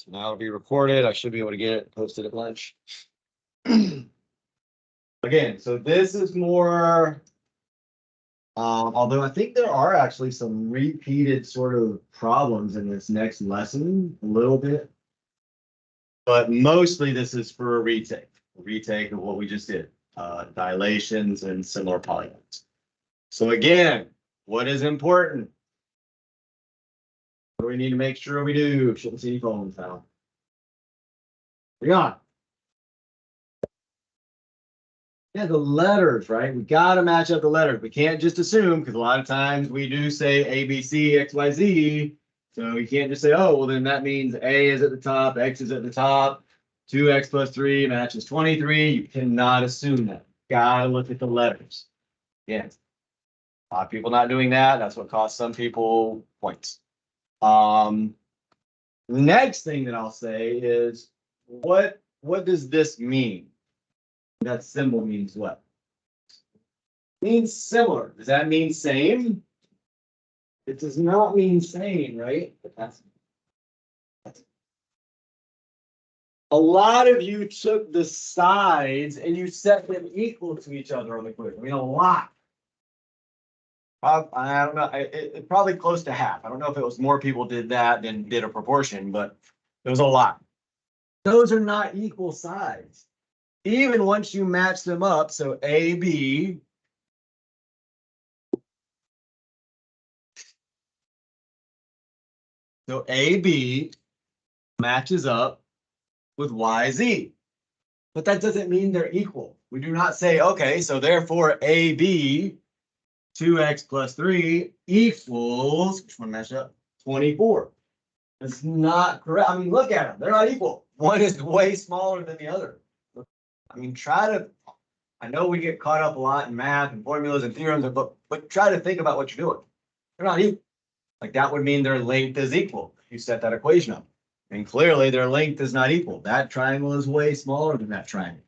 So now it'll be recorded. I should be able to get it posted at lunch. Again, so this is more, although I think there are actually some repeated sort of problems in this next lesson a little bit. But mostly this is for a retake of what we just did, dilations and similar polygons. So again, what is important? What do we need to make sure we do? Shouldn't see any phones now. Hang on. Yeah, the letters, right? We got to match up the letters. We can't just assume, because a lot of times we do say A, B, C, X, Y, Z. So you can't just say, oh, well, then that means A is at the top, X is at the top, 2X plus 3 matches 23. You cannot assume that. Got to look at the letters. Yeah. A lot of people not doing that. That's what costs some people points. The next thing that I'll say is, what does this mean? That symbol means what? It means similar. Does that mean same? It does not mean same, right? But that's a lot of you took the sides and you set them equal to each other on the quiz. I mean, a lot. I don't know. It probably close to half. I don't know if it was more people did that than did a proportion, but it was a lot. Those are not equal sides. Even once you match them up, so AB so AB matches up with YZ. But that doesn't mean they're equal. We do not say, okay, so therefore AB 2X plus 3 equals, which one match up? 24. That's not correct. I mean, look at them. They're not equal. One is way smaller than the other. I mean, I know we get caught up a lot in math and formulas and theorems, but try to think about what you're doing. They're not equal. Like that would mean their length is equal. You set that equation up. And clearly their length is not equal. That triangle is way smaller than that triangle.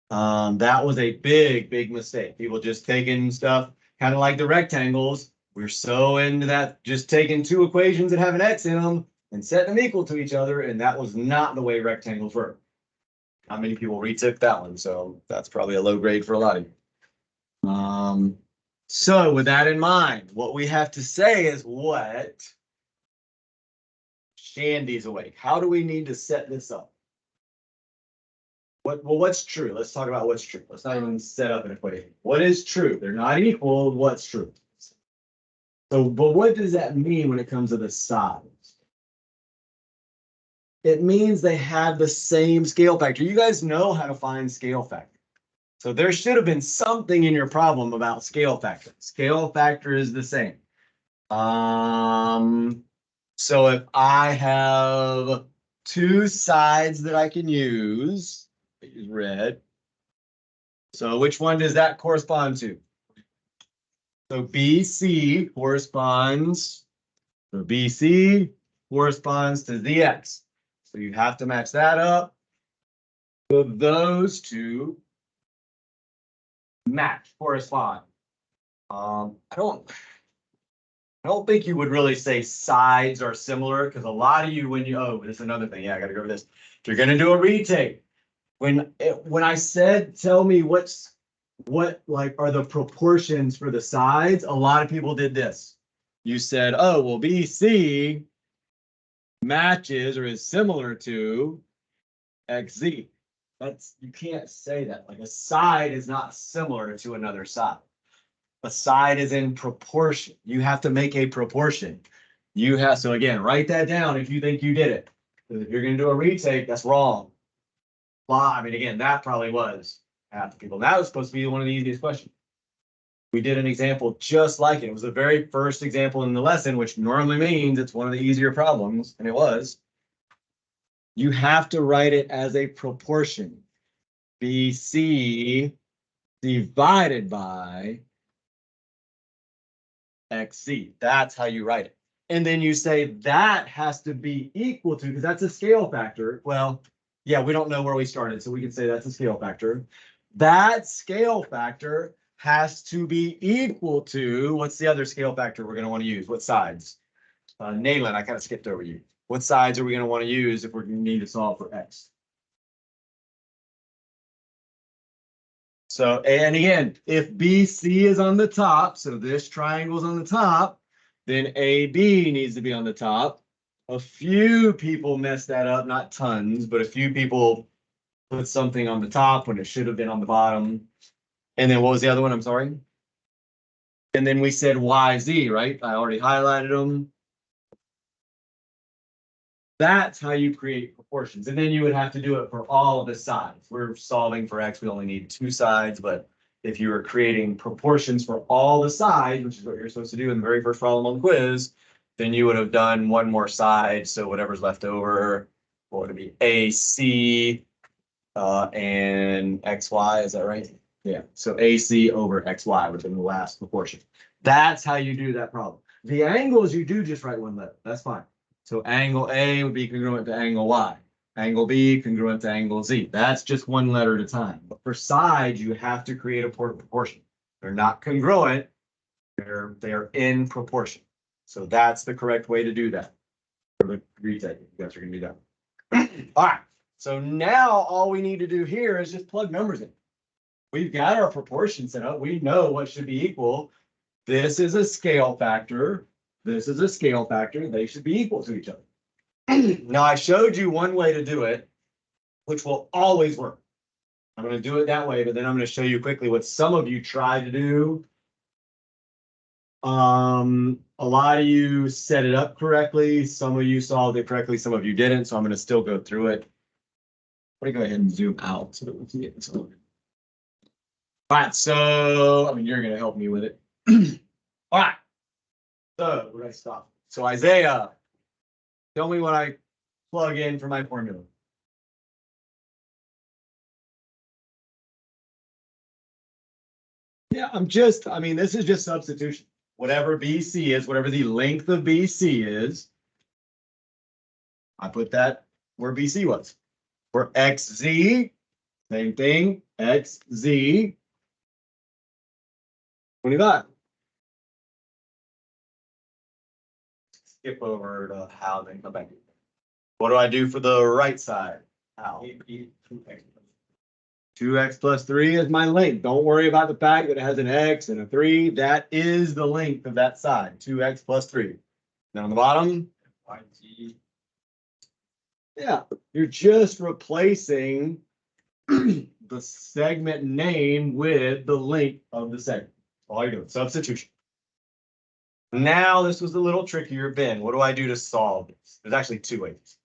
That was a big mistake. People just taking stuff kind of like the rectangles. We're so into that, just taking two equations that have an X in them and setting them equal to each other. And that was not the way rectangles work. How many people retook that one? So that's probably a low grade for a lot of you. So with that in mind, what we have to say is what? Shandy's awake. How do we need to set this up? What's true? Let's talk about what's true. Let's not even set up an equation. What is true? They're not equal. What's true? So, but what does that mean when it comes to the size? It means they have the same scale factor. You guys know how to find scale factor. So there should have been something in your problem about scale factor. Scale factor is the same. So if I have two sides that I can use red. So which one does that correspond to? So BC corresponds to ZX. So you have to match that up. So those two match, correspond. I don't think you would really say sides are similar, because a lot of you, when you, oh, this is another thing. Yeah, I got to go over this. If you're going to do a retake, when I said, tell me what like are the proportions for the sides, a lot of people did this. You said, oh, well, BC matches or is similar to XZ. You can't say that. Like a side is not similar to another side. A side is in proportion. You have to make a proportion. So again, write that down if you think you did it. Because if you're going to do a retake, that's wrong. Well, I mean, again, that probably was half the people. That was supposed to be one of the easiest questions. We did an example just like it. It was the very first example in the lesson, which normally means it's one of the easier problems, and it was. You have to write it as a proportion. BC divided by XC. That's how you write it. And then you say that has to be equal to, because that's a scale factor. Well, yeah, we don't know where we started, so we can say that's a scale factor. That scale factor has to be equal to, what's the other scale factor we're going to want to use? What sides? Nayland, I kind of skipped over you. What sides are we going to want to use if we're going to need to solve for x? So, and again, if BC is on the top, so this triangle is on the top, then AB needs to be on the top. A few people messed that up, not tons, but a few people put something on the top when it should have been on the bottom. And then what was the other one? I'm sorry. And then we said YZ, right? I already highlighted them. That's how you create proportions. And then you would have to do it for all of the sides. We're solving for X, we only need 2 sides, but if you were creating proportions for all the sides, which is what you're supposed to do in the very first problem on the quiz, then you would have done one more side. So whatever's left over, what would it be? AC and XY, is that right? Yeah, so AC over XY within the last proportion. That's how you do that problem. The angles, you do just write one letter. That's fine. So angle A would be congruent to angle Y. Angle B congruent to angle Z. That's just one letter at a time. But for sides, you have to create a proportion. They're not congruent. They're in proportion. So that's the correct way to do that. For the retake, you guys are going to do that. All right. So now all we need to do here is just plug numbers in. We've got our proportion set up. We know what should be equal. This is a scale factor. This is a scale factor. They should be equal to each other. Now, I showed you one way to do it, which will always work. I'm going to do it that way, but then I'm going to show you quickly what some of you tried to do. A lot of you set it up correctly. Some of you solved it correctly. Some of you didn't. So I'm going to still go through it. Let me go ahead and zoom out so that we can get this over. All right. So, I mean, you're going to help me with it. All right. So where do I stop? So Isaiah, tell me what I plug in for my formula. Yeah, I mean, this is just substitution. Whatever BC is, whatever the length of BC is, I put that where BC was. For XZ, same thing, XZ, 25. Skip over to how, then come back. What do I do for the right side? How? 2x plus 3 is my length. Don't worry about the fact that it has an x and a 3. That is the length of that side, 2x plus 3. Then on the bottom, yeah, you're just replacing the segment name with the length of the segment. All you're doing, substitution. Now, this was a little trickier. Ben, what do I do to solve this? There's actually 2 ways.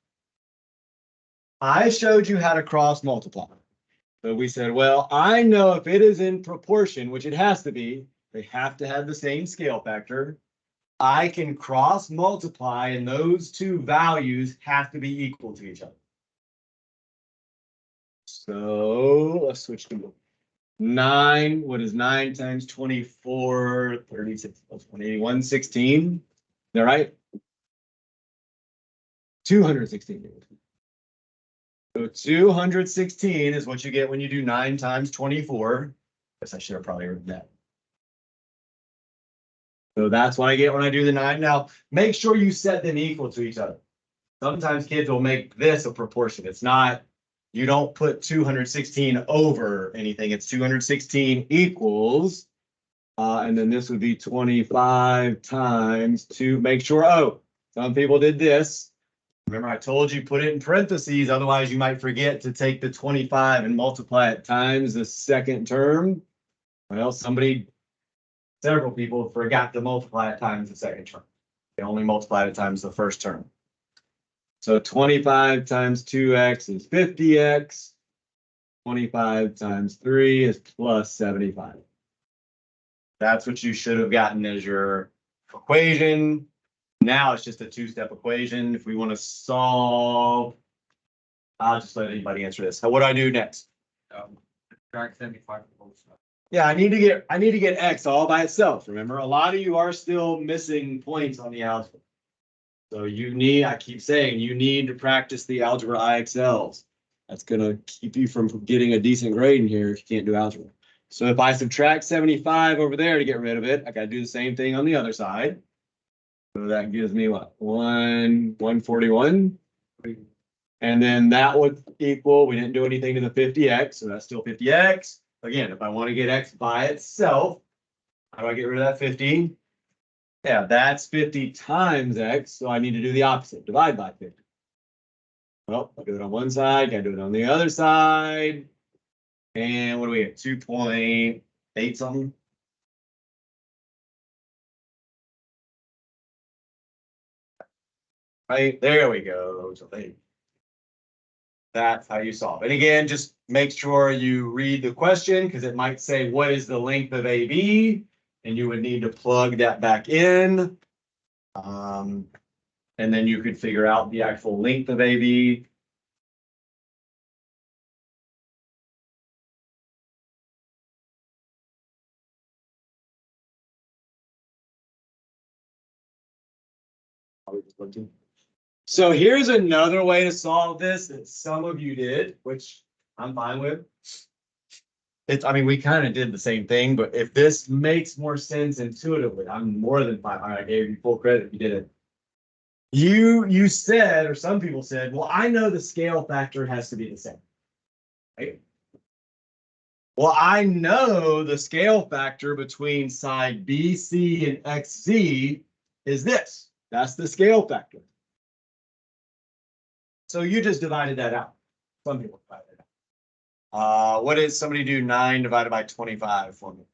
I showed you how to cross multiply. So we said, well, I know if it is in proportion, which it has to be, they have to have the same scale factor. I can cross multiply and those 2 values have to be equal to each other. So let's switch to 9. What is 9 times 24? 36 plus 180, 116. Is that right? 216. So 216 is what you get when you do 9 times 24. Guess I should have probably written that. So that's what I get when I do the 9. Now, make sure you set them equal to each other. Sometimes kids will make this a proportion. It's not, you don't put 216 over anything. It's 216 equals, and then this would be 25 times 2. Make sure, oh, some people did this. Remember, I told you put it in parentheses, otherwise you might forget to take the 25 and multiply it times the second term. Well, several people forgot to multiply it times the second term. They only multiplied it times the first term. So 25 times 2x is 50x. 25 times 3 is plus 75. That's what you should have gotten as your equation. Now it's just a 2-step equation. If we want to solve, I'll just let anybody answer this. So what do I do next? Subtract 75. Yeah, I need to get x all by itself. Remember, a lot of you are still missing points on the algebra. So I keep saying, you need to practice the algebra IXLs. That's gonna keep you from getting a decent grade in here if you can't do algebra. So if I subtract 75 over there to get rid of it, I gotta do the same thing on the other side. So that gives me what, 141? And then that would equal, we didn't do anything to the 50x, so that's still 50x. Again, if I want to get x by itself, how do I get rid of that 50? Yeah, that's 50 times x, so I need to do the opposite, divide by 50. Well, I'll do it on one side, gotta do it on the other side. And what do we get? 2.8 something? Right, there we go. So that's how you solve. And again, just make sure you read the question because it might say, what is the length of AB? And you would need to plug that back in. And then you could figure out the actual length of AB. So here's another way to solve this that some of you did, which I'm fine with. I mean, we kind of did the same thing, but if this makes more sense intuitively, I'm more than fine. I gave you full credit if you did it. You said, or some people said, well, I know the scale factor has to be the same. Right? Well, I know the scale factor between side BC and XZ is this. That's the scale factor. So you just divided that out. Some people divided it out. What did somebody do 9 divided by 25 for me?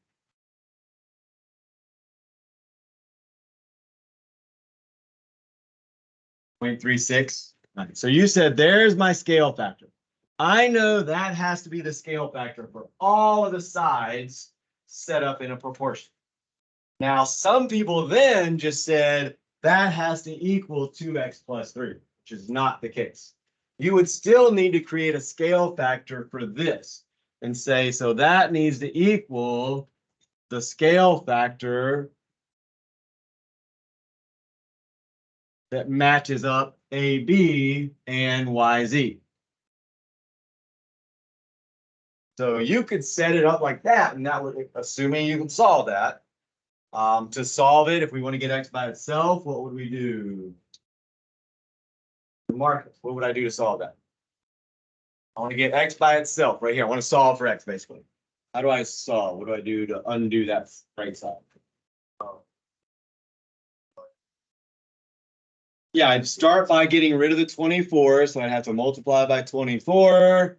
0.36. So you said there's my scale factor. I know that has to be the scale factor for all of the sides set up in a proportion. Now, some people then just said that has to equal 2x plus 3, which is not the case. You would still need to create a scale factor for this and say, so that needs to equal the scale factor that matches up AB and YZ. So you could set it up like that, and that would, assuming you can solve that. To solve it, if we want to get x by itself, what would we do? Marcus, what would I do to solve that? I want to get x by itself right here. I want to solve for x basically. How do I solve? What do I do to undo that right side? Yeah, I'd start by getting rid of the 24, so I'd have to multiply by 24.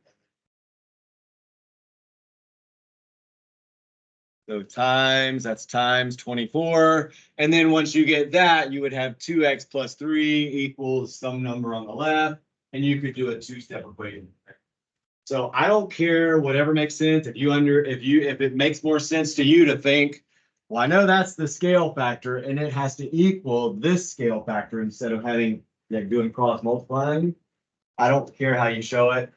So times, that's times 24. And then once you get that, you would have 2x plus 3 equals some number on the left, and you could do a two-step equation. So I don't care, whatever makes sense. If it makes more sense to you to think, well, I know that's the scale factor, and it has to equal this scale factor instead of having like doing cross multiplying. I don't care how you show it.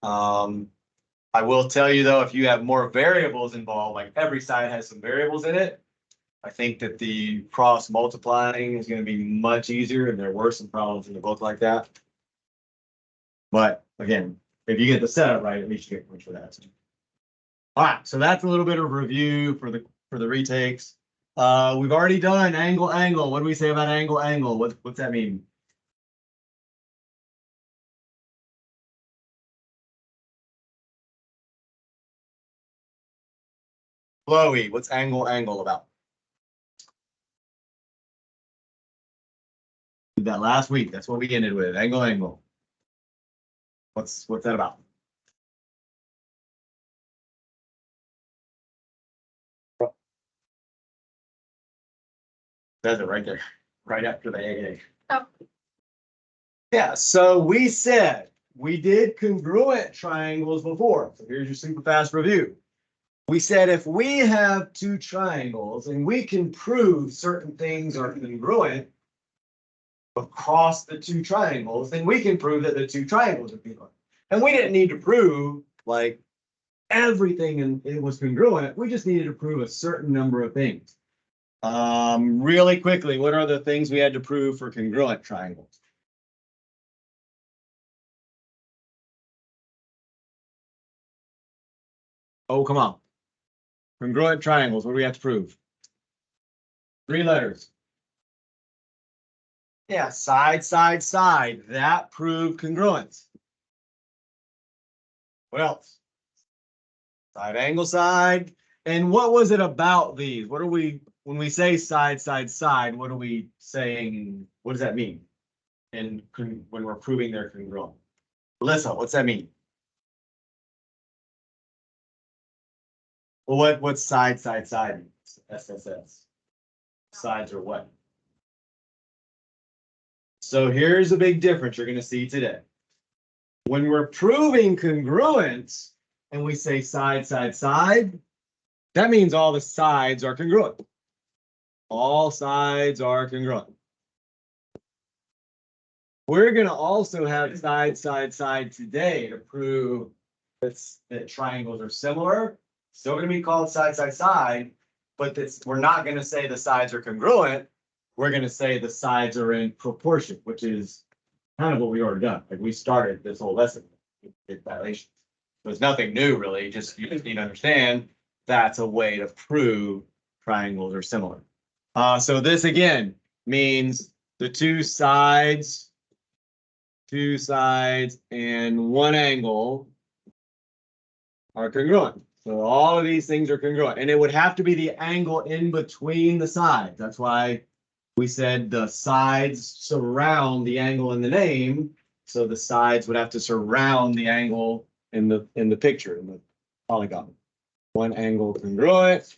I will tell you though, if you have more variables involved, like every side has some variables in it, I think that the cross multiplying is going to be much easier, and there were some problems in the book like that. But again, if you get the setup right, at least you get points for that. All right, so that's a little bit of review for the retakes. We've already done angle. What do we say about angle? What's that mean? Chloe, what's angle about? Did that last week. That's what we ended with. Angle. What's that about? That's it right there, right after the AA. Oh. Yeah, so we said we did congruent triangles before. So here's your super fast review. We said if we have two triangles and we can prove certain things are congruent across the two triangles, then we can prove that the two triangles are congruent. And we didn't need to prove like everything and it was congruent. We just needed to prove a certain number of things. Really quickly, what are the things we had to prove for congruent triangles? Oh, come on. Congruent triangles, what do we have to prove? 3 letters. Yeah, side, side, side. That proved congruence. What else? Side, angle, side. And what was it about these? What are we, when we say side, side, side, what are we saying? What does that mean? And when we're proving they're congruent. Melissa, what's that mean? Well, what's side, side, side? means? SSS. Sides are what? So here's a big difference you're going to see today. When we're proving congruence and we say side, side, side, that means all the sides are congruent. All sides are congruent. We're going to also have side, side, side today to prove that triangles are similar. Still going to be called side, side, side, but we're not going to say the sides are congruent. We're going to say the sides are in proportion, which is kind of what we already done. Like we started this whole lesson with dilation. So it's nothing new really, just you just need to understand that's a way to prove triangles are similar. So this again means the two sides and one angle are congruent. So all of these things are congruent, and it would have to be the angle in between the sides. That's why we said the sides surround the angle in the name. So the sides would have to surround the angle in the picture, in the polygon. One angle congruent.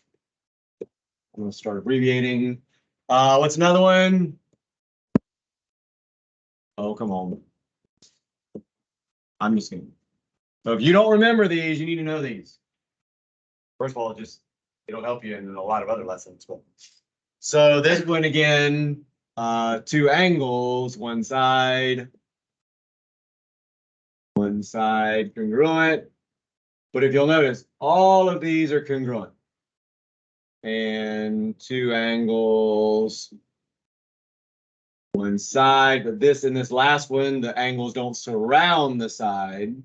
I'm going to start abbreviating. What's another one? Oh, come on. I'm just going. So if you don't remember these, you need to know these. First of all, it'll help you in a lot of other lessons. But so this one again, two angles, one side congruent. But if you'll notice, all of these are congruent. And two angles, one side, but this in this last one, the angles don't surround the side.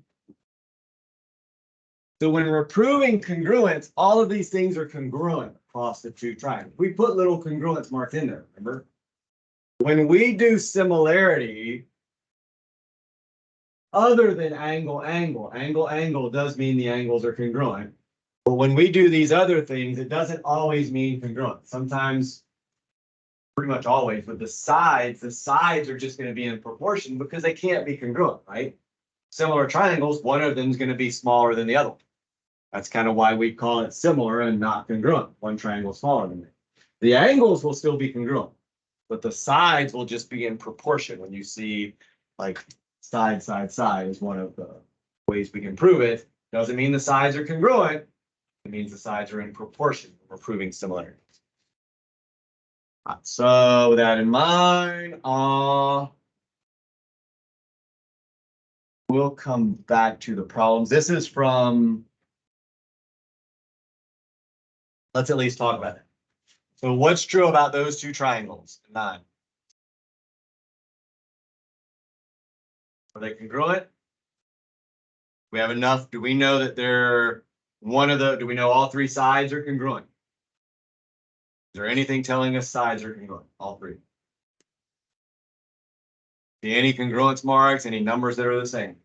So when we're proving congruence, all of these things are congruent across the two triangles. We put little congruence marks in there, remember? When we do similarity, other than angle does mean the angles are congruent. But when we do these other things, it doesn't always mean congruent. Sometimes, pretty much always, with the sides are just going to be in proportion because they can't be congruent, right? Similar triangles, one of them is going to be smaller than the other one. That's kind of why we call it similar and not congruent. One triangle is smaller than it. The angles will still be congruent, but the sides will just be in proportion. When you see like side is one of the ways we can prove it. Doesn't mean the sides are congruent. It means the sides are in proportion. We're proving similarity. So with that in mind, we'll come back to the problems. This is from, let's at least talk about it. So what's true about those two triangles? 9. Are they congruent? We have enough. Do we know that they're do we know all three sides are congruent? Is there anything telling us sides are congruent? All three. See any congruence marks, any numbers that are the same?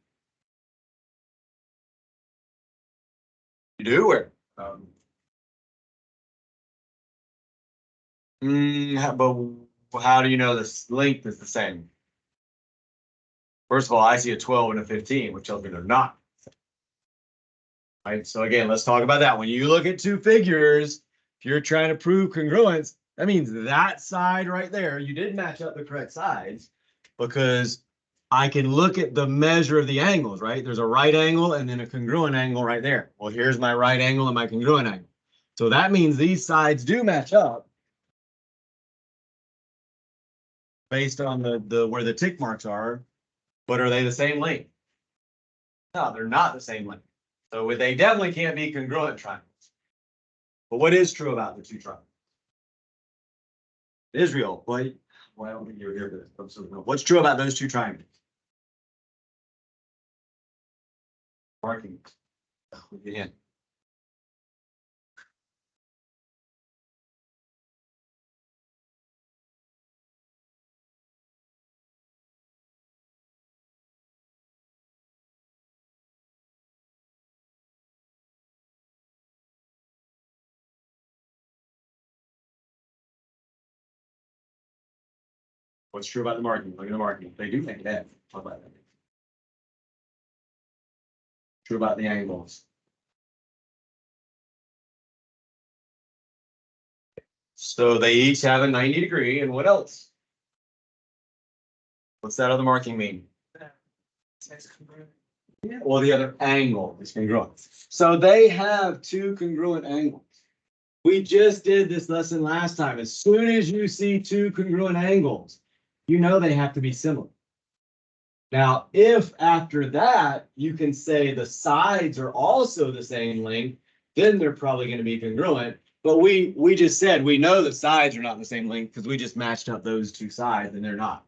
You do? Where? But how do you know this length is the same? First of all, I see a 12 and a 15, which tells me they're not. Right. So again, let's talk about that. When you look at two figures, if you're trying to prove congruence, that means that side right there, you did match up the correct sides because I can look at the measure of the angles, right? There's a right angle and then a congruent angle right there. Well, here's my right angle and my congruent angle. So that means these sides do match up based on the where the tick marks are, but are they the same length? No, they're not the same length. So they definitely can't be congruent triangles. But what is true about the two triangles? Israel, why don't think you're here for this? What's true about those two triangles? Marking. Yeah. What's true about the marking? Look at the marking. They do make that. Talk about that. True about the angles. So they each have a 90 degree, and what else? What's that other marking mean? Yeah, well, the other angle is congruent. So they have two congruent angles. We just did this lesson last time. As soon as you see two congruent angles, you know they have to be similar. Now, if after that you can say the sides are also the same length, then they're probably going to be congruent. But we just said we know the sides are not the same length because we just matched up those two sides and they're not.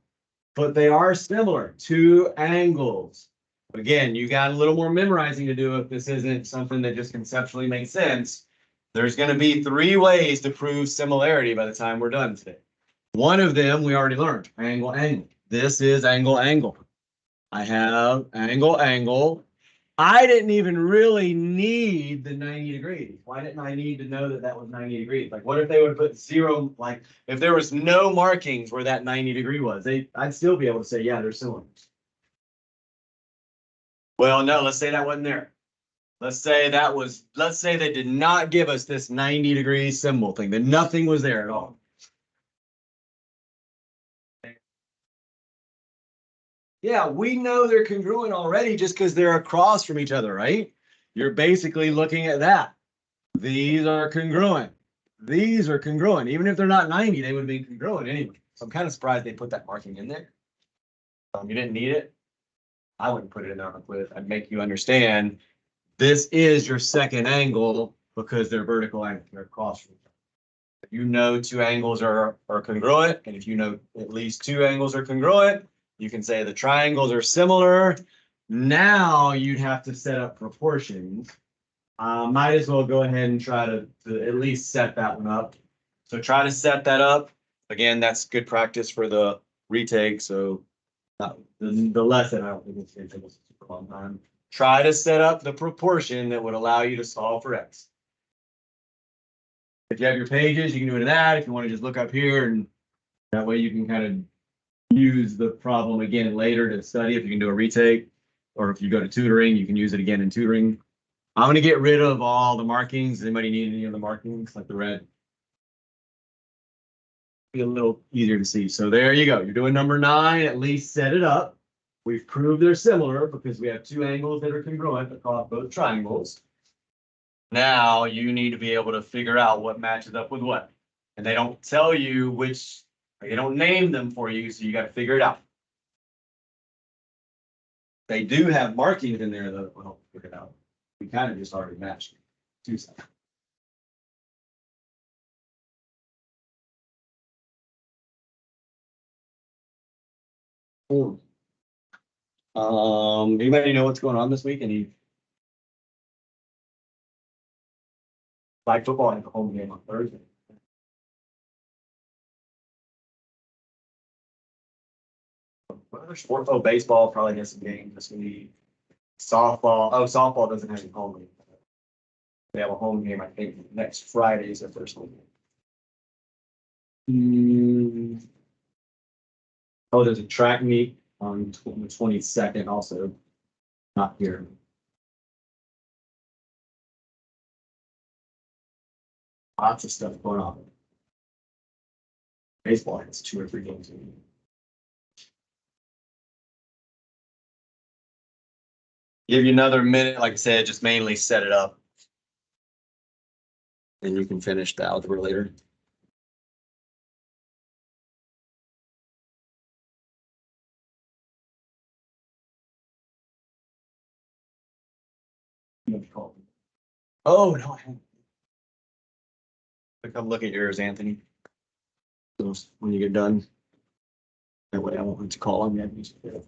But they are similar, two angles. Again, you got a little more memorizing to do if this isn't something that just conceptually makes sense. There's going to be three ways to prove similarity by the time we're done today. One of them we already learned, angle, angle. This is angle, angle. I have angle, angle. I didn't even really need the 90 degrees. Why didn't I need to know that that was 90 degrees? Like, what if they would put zero, like, if there was no markings where that 90 degree was, I'd still be able to say, yeah, they're similar. Well, no, let's say that wasn't there. Let's say they did not give us this 90 degree symbol thing, that nothing was there at all. Yeah, we know they're congruent already just because they're across from each other, right? You're basically looking at that. These are congruent. These are congruent. Even if they're not 90, they would be congruent anyway. So I'm kind of surprised they put that marking in there. You didn't need it. I wouldn't put it in there on a quiz. I'd make you understand this is your second angle because they're vertical angles. They're across from each other. If you know two angles are congruent, and if you know at least two angles are congruent, you can say the triangles are similar. Now you'd have to set up proportions. Might as well go ahead and try to at least set that one up. So try to set that up. Again, that's good practice for the retake. So the lesson, I don't think it's going to take us a super long time. Try to set up the proportion that would allow you to solve for x. If you have your pages, you can do it in that. If you want to just look up here, and that way you can kind of use the problem again later to study if you can do a retake, or if you go to tutoring, you can use it again in tutoring. I'm going to get rid of all the markings. Does anybody need any of the markings, like the red? Be a little easier to see. So there you go. You're doing number 9. At least set it up. We've proved they're similar because we have two angles that are congruent across both triangles. Now you need to be able to figure out what matches up with what. And they don't tell you which, they don't name them for you, so you got to figure it out. They do have markings in there that will help figure it out. We kind of just already matched it. 2 seconds. Anybody know what's going on this week? Any flag football and a home game on Thursday? What other sport? Oh, baseball probably has some games this week. Softball. Oh, softball doesn't have any home game. They have a home game, I think, next Friday is their first home game. Oh, there's a track meet on the 22nd also. Not here. Lots of stuff going on. Baseball has 2 or 3 games. Give you another minute, like I said, just mainly set it up. And you can finish the algebra later. Oh, no, I haven't. Come look at yours, Anthony. When you get done. That way I won't have to call on you.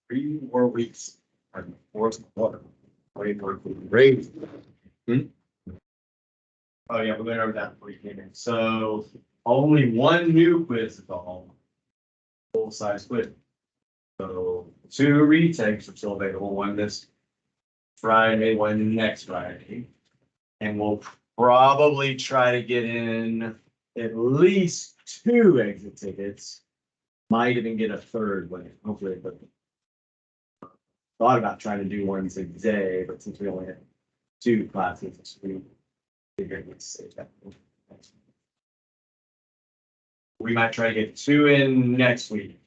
3 more weeks. And the fourth quarter. Wait for great. Oh yeah, we went over that before you came in. So only one new quiz at all. Full size quiz. So 2 retakes are still available. One this Friday, one next Friday. And we'll probably try to get in at least 2 exit tickets. Might even get a third one, hopefully, but thought about trying to do one today, but since we only had 2 classes this week, figured we'd save that. We might try to get 2 in next week.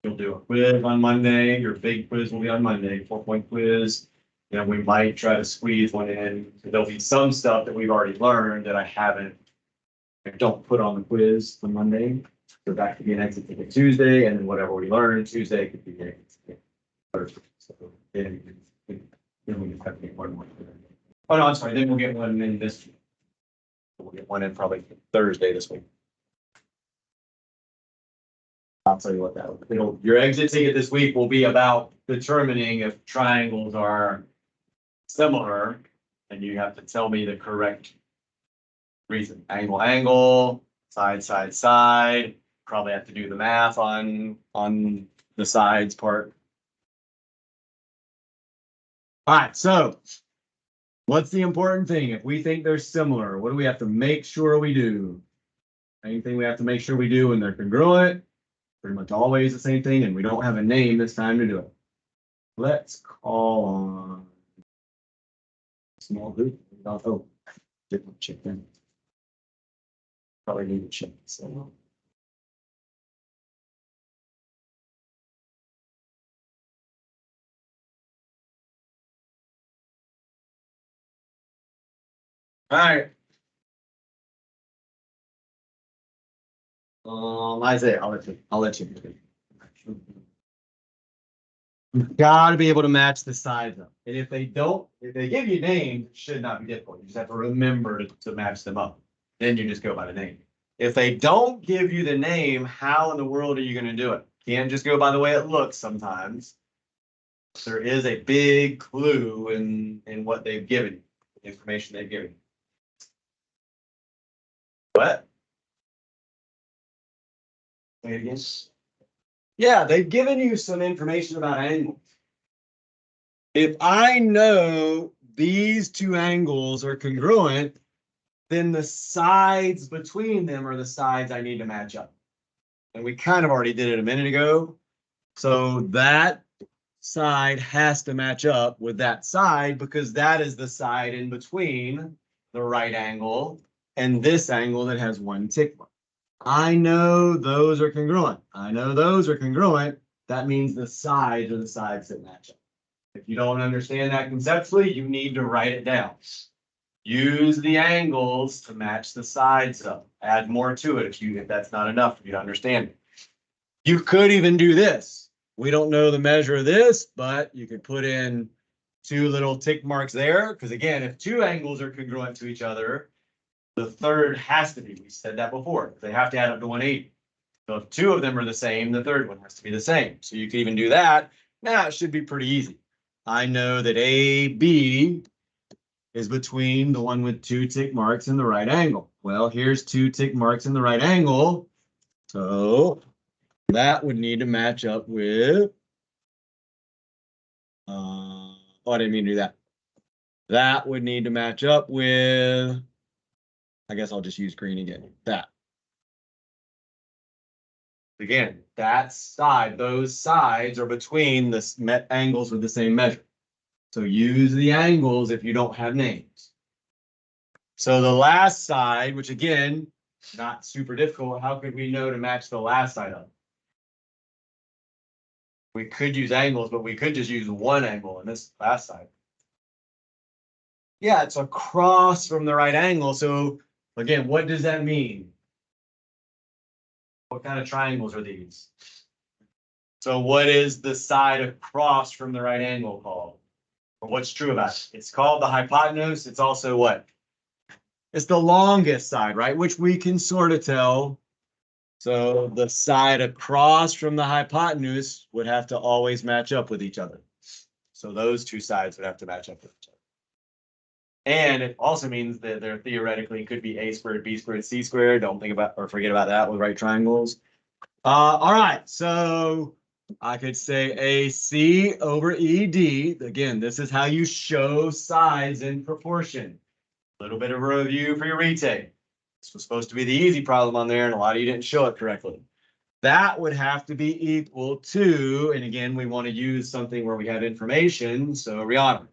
You'll do a quiz on Monday. Your big quiz will be on Monday, 4-point quiz. And we might try to squeeze one in. There'll be some stuff that we've already learned that I don't put on the quiz on Monday. So that could be an exit ticket Tuesday, and then whatever we learn Tuesday could be an exit ticket Thursday. So then we just have to get one more. Oh, no, I'm sorry. Then we'll get one in this week. We'll get one in probably Thursday this week. I'll tell you what your exit ticket this week will be about determining if triangles are similar, and you have to tell me the correct reason. Angle, side. Probably have to do the math on the sides part. All right, so what's the important thing? If we think they're similar, what do we have to make sure we do? Anything we have to make sure we do when they're congruent, pretty much always the same thing, and we don't have a name this time to do it. Let's call on small group. Oh, different chicken. Probably need to check this out. All right. Isaiah, I'll let you. You've got to be able to match the sides up. And if they give you names, it should not be difficult. You just have to remember to match them up. Then you just go by the name. If they don't give you the name, how in the world are you going to do it? Can't just go by the way it looks sometimes. There is a big clue in what they've given you, the information they've given you. What? Say it again. Yeah, they've given you some information about angles. If I know these 2 angles are congruent, then the sides between them are the sides I need to match up. And we kind of already did it a minute ago. So that side has to match up with that side because that is the side in between the right angle and this angle that has 1 tick mark. I know those are congruent. That means the sides are the sides that match up. If you don't understand that conceptually, you need to write it down. Use the angles to match the sides up. Add more to it if that's not enough for you to understand it. You could even do this. We don't know the measure of this, but you could put in 2 little tick marks there. Because again, if 2 angles are congruent to each other, the third has to be. We said that before. They have to add up to 180. So if 2 of them are the same, the third one has to be the same. So you can even do that. Now it should be pretty easy. I know that AB is between the one with 2 tick marks in the right angle. Well, here's 2 tick marks in the right angle. So that would need to match up with, oh, I didn't mean to do that. That would need to match up with, I guess I'll just use green again, that. Again, that side, those sides are between the angles with the same measure. So use the angles if you don't have names. So the last side, which again, not super difficult, how could we know to match the last side up? We could use angles, but we could just use 1 angle in this last side. Yeah, it's across from the right angle. So again, what does that mean? What kind of triangles are these? So what is the side across from the right angle called? Or what's true about it? It's called the hypotenuse. It's also what? It's the longest side, right? Which we can sort of tell. So the side across from the hypotenuse would have to always match up with each other. So those two sides would have to match up with each other. And it also means that there theoretically could be a squared, b squared, c squared. Don't think about or forget about that with right triangles. All right, so I could say AC over ED. Again, this is how you show sides in proportion. A little bit of a review for your retake. This was supposed to be the easy problem on there, and a lot of you didn't show it correctly. That would have to be equal to, and again, we want to use something where we have information. So Rihanna,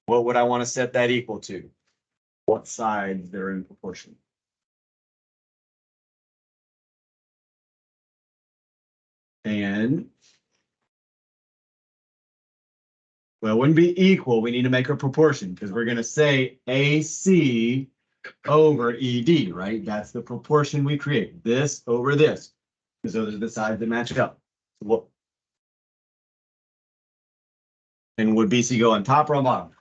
what would I want to set that equal to? What sides they're in proportion? And well, it wouldn't be equal. We need to make a proportion because we're going to say AC over ED, right? That's the proportion we create. This over this, because those are the sides that match up. So what? And would BC go on top or on bottom?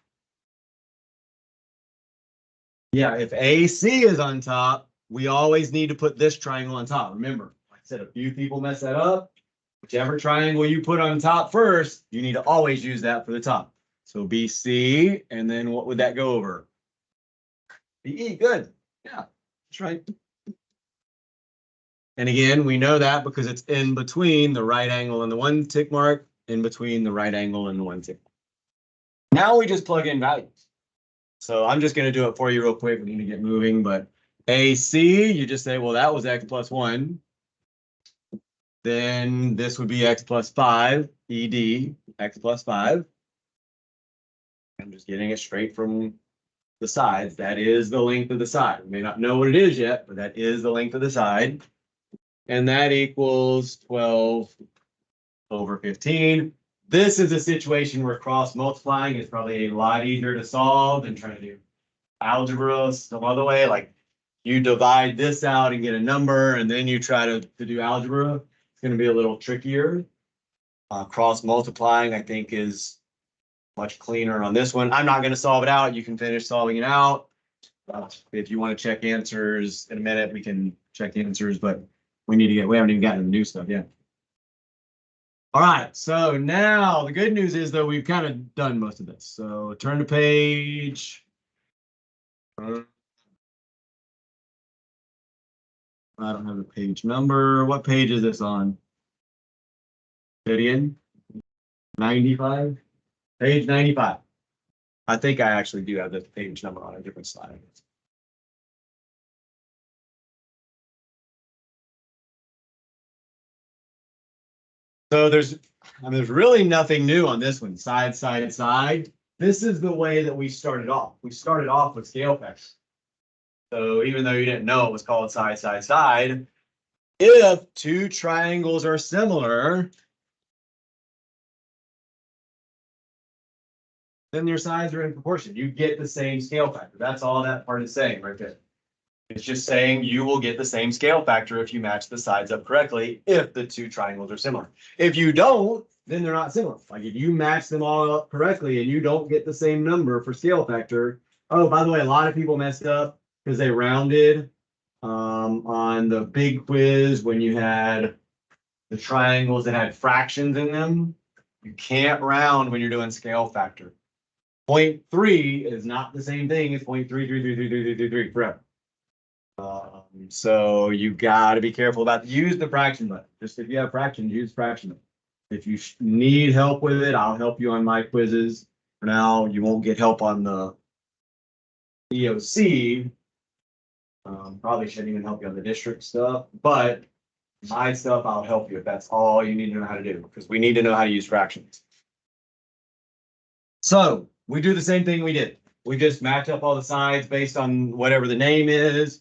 Yeah, if AC is on top, we always need to put this triangle on top. Remember, like I said, a few people mess that up. Whichever triangle you put on top first, you need to always use that for the top. So BC, and then what would that go over? BE, good. Yeah, that's right. And again, we know that because it's in between the right angle and the one tick mark, in between the right angle and the one tick mark. Now we just plug in values. So I'm just going to do it for you real quick. We need to get moving, but AC, you just say, well, that was x plus 1. Then this would be x plus 5, ED, x plus 5. I'm just getting it straight from the sides. That is the length of the side. We may not know what it is yet, but that is the length of the side. And that equals 12 over 15. This is a situation where cross multiplying is probably a lot easier to solve than trying to do algebra some other way. Like you divide this out and get a number, and then you try to do algebra. It's going to be a little trickier. Cross multiplying, I think, is much cleaner on this one. I'm not going to solve it out. You can finish solving it out. If you want to check answers in a minute, we can check answers, but we haven't even gotten to the new stuff yet. All right, so now the good news is though we've kind of done most of this. So turn to page. I don't have the page number. What page is this on? Gideon? 95? Page 95. I think I actually do have the page number on a different slide. So there's really nothing new on this one. Side, side, side. This is the way that we started off. We started off with scale factors. So even though you didn't know it was called side, side, side, if two triangles are similar, then their sides are in proportion. You get the same scale factor. That's all that part is saying right there. It's just saying you will get the same scale factor if you match the sides up correctly if the two triangles are similar. If you don't, then they're not similar. Like if you match them all up correctly and you don't get the same number for scale factor. Oh, by the way, a lot of people messed up because they rounded on the big quiz when you had the triangles that had fractions in them. You can't round when you're doing scale factor. 0.3 is not the same thing as 0.3333333 forever. So you got to be careful about use the fraction button. Just if you have fractions, use fraction. If you need help with it, I'll help you on my quizzes. For now, you won't get help on the EOC. Probably shouldn't even help you on the district stuff, but my stuff, I'll help you if that's all you need to know how to do, because we need to know how to use fractions. So we do the same thing we did. We just match up all the sides based on whatever the name is.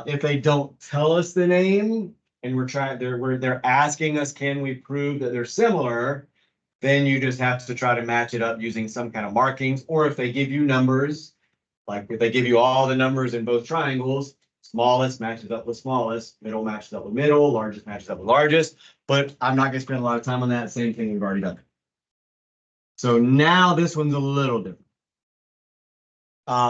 If they don't tell us the name and they're asking us, can we prove that they're similar? Then you just have to try to match it up using some kind of markings. Or if they give you numbers, like if they give you all the numbers in both triangles, smallest matches up with smallest, middle matches up with middle, largest matches up with largest. But I'm not going to spend a lot of time on that. Same thing we've already done. So now this one's a little different.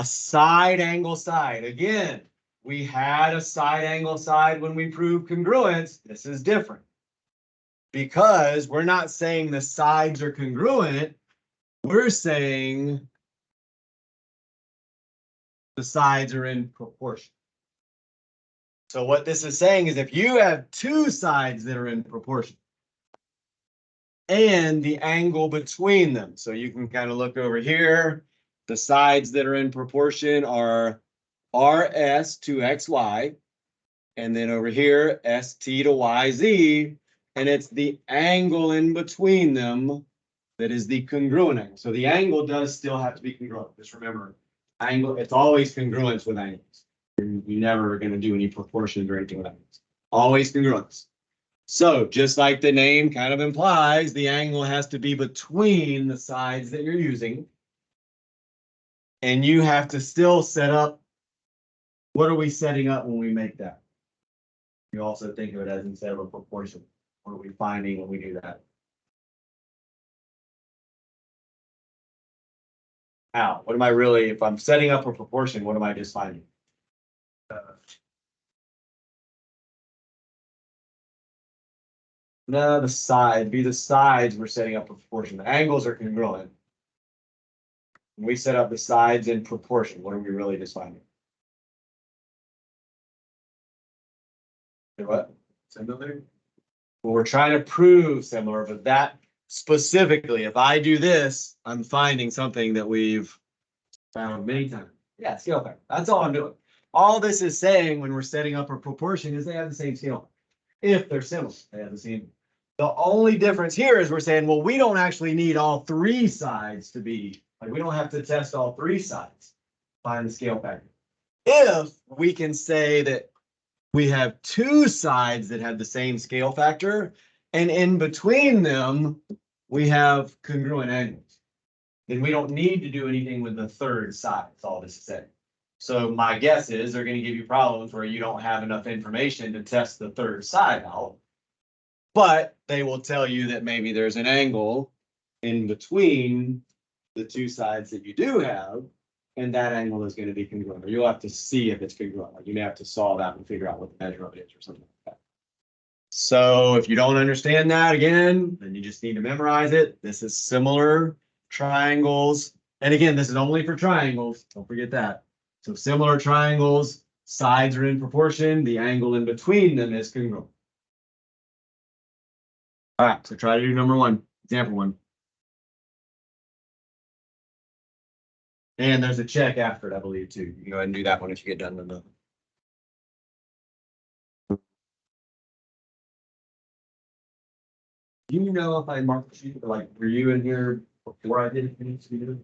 Side angle side. Again, we had a side angle side when we proved congruence, this is different. Because we're not saying the sides are congruent, we're saying the sides are in proportion. So what this is saying is if you have two sides that are in proportion and the angle between them, so you can kind of look over here, the sides that are in proportion are RS to XY, and then over here, ST to YZ, and it's the angle in between them that is the congruent angle. So the angle does still have to be congruent. Just remember, angle, it's always congruence with angles. You're never going to do any proportions or anything with angles. Always congruence. So just like the name kind of implies, the angle has to be between the sides that you're using. And you have to still set up, what are we setting up when we make that? You also think of it as instead of a proportion. What are we finding when we do that? Now, what am I really, if I'm setting up a proportion, what am I just finding? No, the side, be the sides we're setting up a proportion. The angles are congruent. When we set up the sides in proportion, what are we really just finding? What? Similar? Well, we're trying to prove similar, but that specifically, if I do this, I'm finding something that we've found many times. Yeah, scale factor. That's all I'm doing. All this is saying when we're setting up a proportion is they have the same scale. If they're similar, they have the same. The only difference here is we're saying, well, we don't actually need all three sides to be, like, we don't have to test all three sides. Find the scale factor. If we can say that we have two sides that have the same scale factor, and in between them, we have congruent angles, then we don't need to do anything with the third side. That's all this is saying. So my guess is they're going to give you problems where you don't have enough information to test the third side out. But they will tell you that maybe there's an angle in between the two sides that you do have, and that angle is going to be congruent. Or you'll have to see if it's congruent. Like you may have to solve that and figure out what the measure of it is or something like that. So if you don't understand that again, then you just need to memorize it. This is similar triangles. And again, this is only for triangles. Don't forget that. So similar triangles, sides are in proportion. The angle in between them is congruent. All right, so try to do number one, example one. And there's a check after it, I believe, too. You can go ahead and do that one if you get done with the. Do you know if I marked you, like, were you in here before I did it?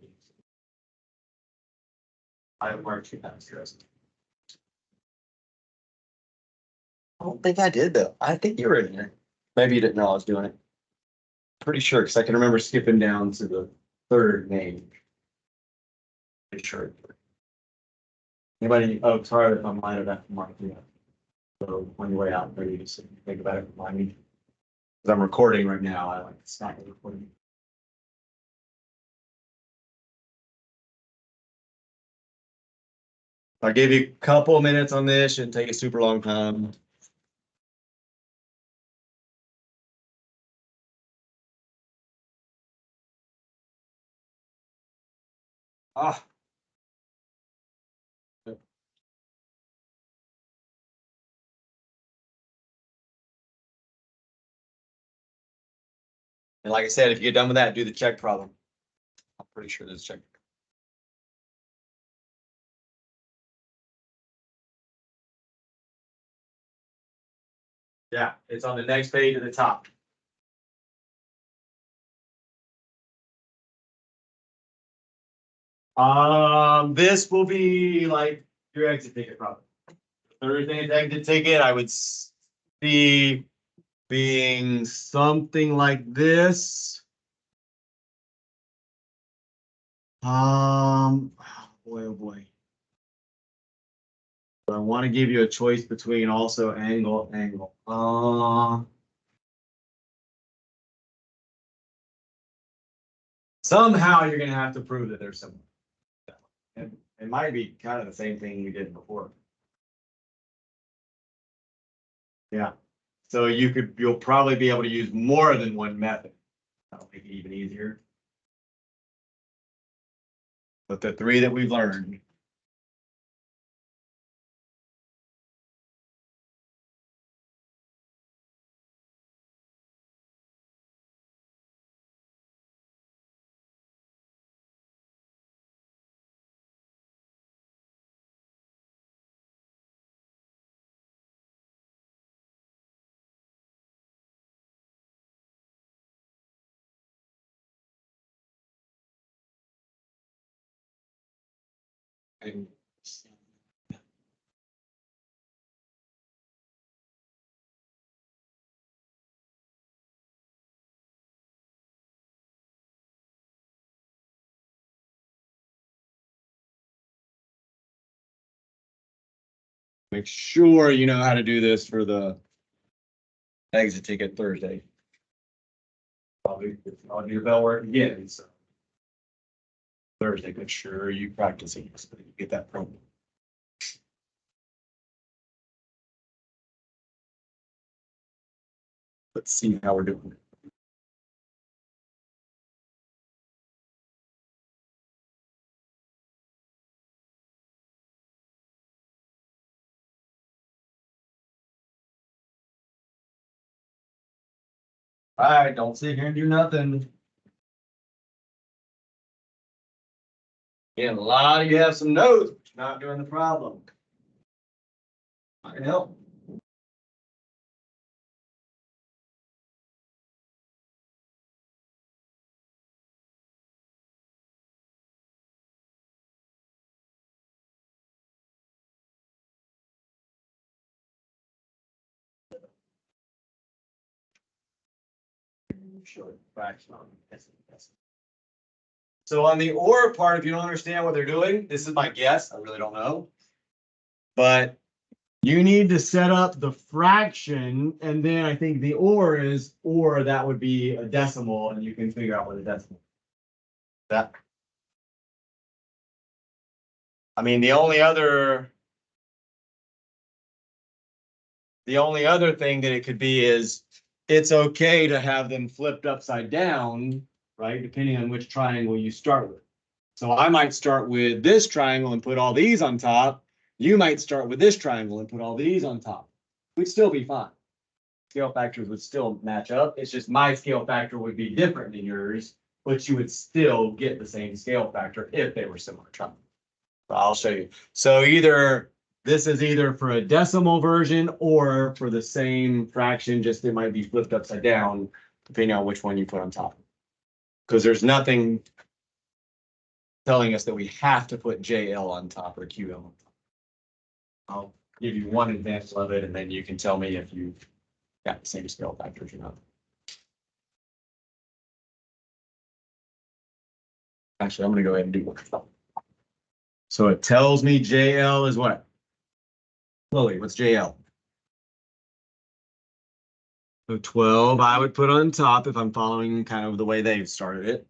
I marked you downstairs. I don't think I did, though. I think you were in here. Maybe you didn't know I was doing it. Pretty sure, because I can remember skipping down to the third name. Pretty sure. Anybody? Oh, sorry if I might have marked you. So on your way out, maybe just think about it, remind me. Because I'm recording right now, I like to stop the recording. I'll give you a couple of minutes on this, shouldn't take a super long time. Ah. And like I said, if you get done with that, do the check problem. I'm pretty sure there's a check. Yeah, it's on the next page at the top. This will be like your exit ticket problem. Thursday's exit ticket, I would see being something like this. Oh boy. But I want to give you a choice between also angle. Somehow you're going to have to prove that they're similar. And it might be kind of the same thing we did before. Yeah, so you'll probably be able to use more than one method. That'll make it even easier. But the three that we've learned. And make sure you know how to do this for the exit ticket Thursday. Probably I'll do bell work again, so. Thursday, make sure you practicing so that you get that promo. Let's see how we're doing. All right, don't sit here and do nothing. And a lot of you have some notes, but you're not doing the problem. I can help. Sure, fraction on this. So on the or part, if you don't understand what they're doing, this is my guess. I really don't know. But you need to set up the fraction, and then I think the or is, or that would be a decimal, and you can figure out what a decimal is. That. I mean, the only other thing that it could be is it's okay to have them flipped upside down, right? Depending on which triangle you start with. So I might start with this triangle and put all these on top. You might start with this triangle and put all these on top. We'd still be fine. Scale factors would still match up. It's just my scale factor would be different than yours, but you would still get the same scale factor if they were similar triangles. I'll show you. So this is either for a decimal version or for the same fraction, just it might be flipped upside down, depending on which one you put on top. Because there's nothing telling us that we have to put JL on top or QL on top. I'll give you one example of it, and then you can tell me if you got the same scale factors or not. Actually, I'm going to go ahead and do one. So it tells me JL is what? Chloe, what's JL? So 12 I would put on top if I'm following kind of the way they've started it.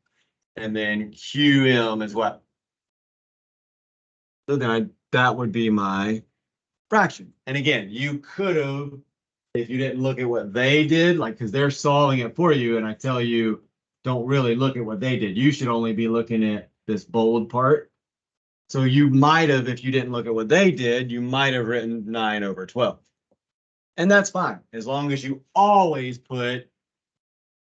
And then QM is what? So then that would be my fraction. And again, you could have, if you didn't look at what they did, like, because they're solving it for you, and I tell you, don't really look at what they did. You should only be looking at this bold part. So you might have, if you didn't look at what they did, you might have written 9/12. And that's fine, as long as you always put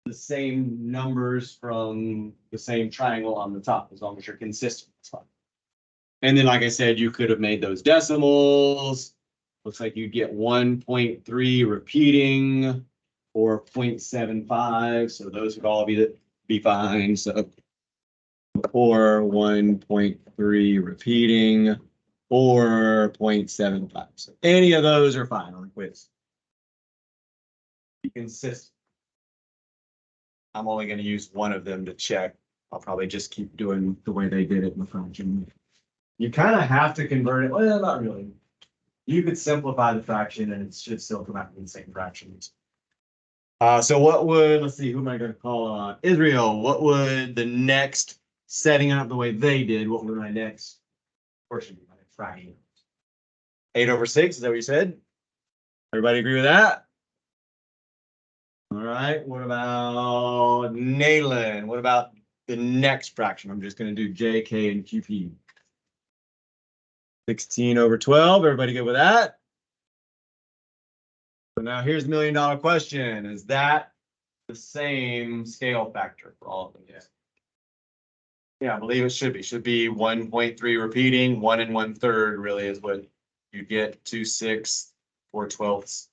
the same numbers from the same triangle on the top, as long as you're consistent. That's fine. And then, like I said, you could have made those decimals. Looks like you'd get 1.3 repeating or 0.75. So those would all be fine. So or 1.3 repeating or 0.75. So any of those are fine on the quiz. Be consistent. I'm only going to use one of them to check. I'll probably just keep doing the way they did it in the fraction. You kind of have to convert it. Well, not really. You could simplify the fraction and it should still come out in the same fractions. So what would, let's see, who am I going to call on? Israel, what would the next, setting up the way they did, what would my next portion be, my next fraction? 8/6, is that what you said? Everybody agree with that? All right, what about Nayland? What about the next fraction? I'm just gonna do J, K, and QP. 16/12, everybody good with that? So now here's the $1,000,000 question. Is that the same scale factor for all of them? Yes. Yeah, I believe it should be. Should be 1.3 repeating, 1 1/3 really is what you get, 2/6, 4/12.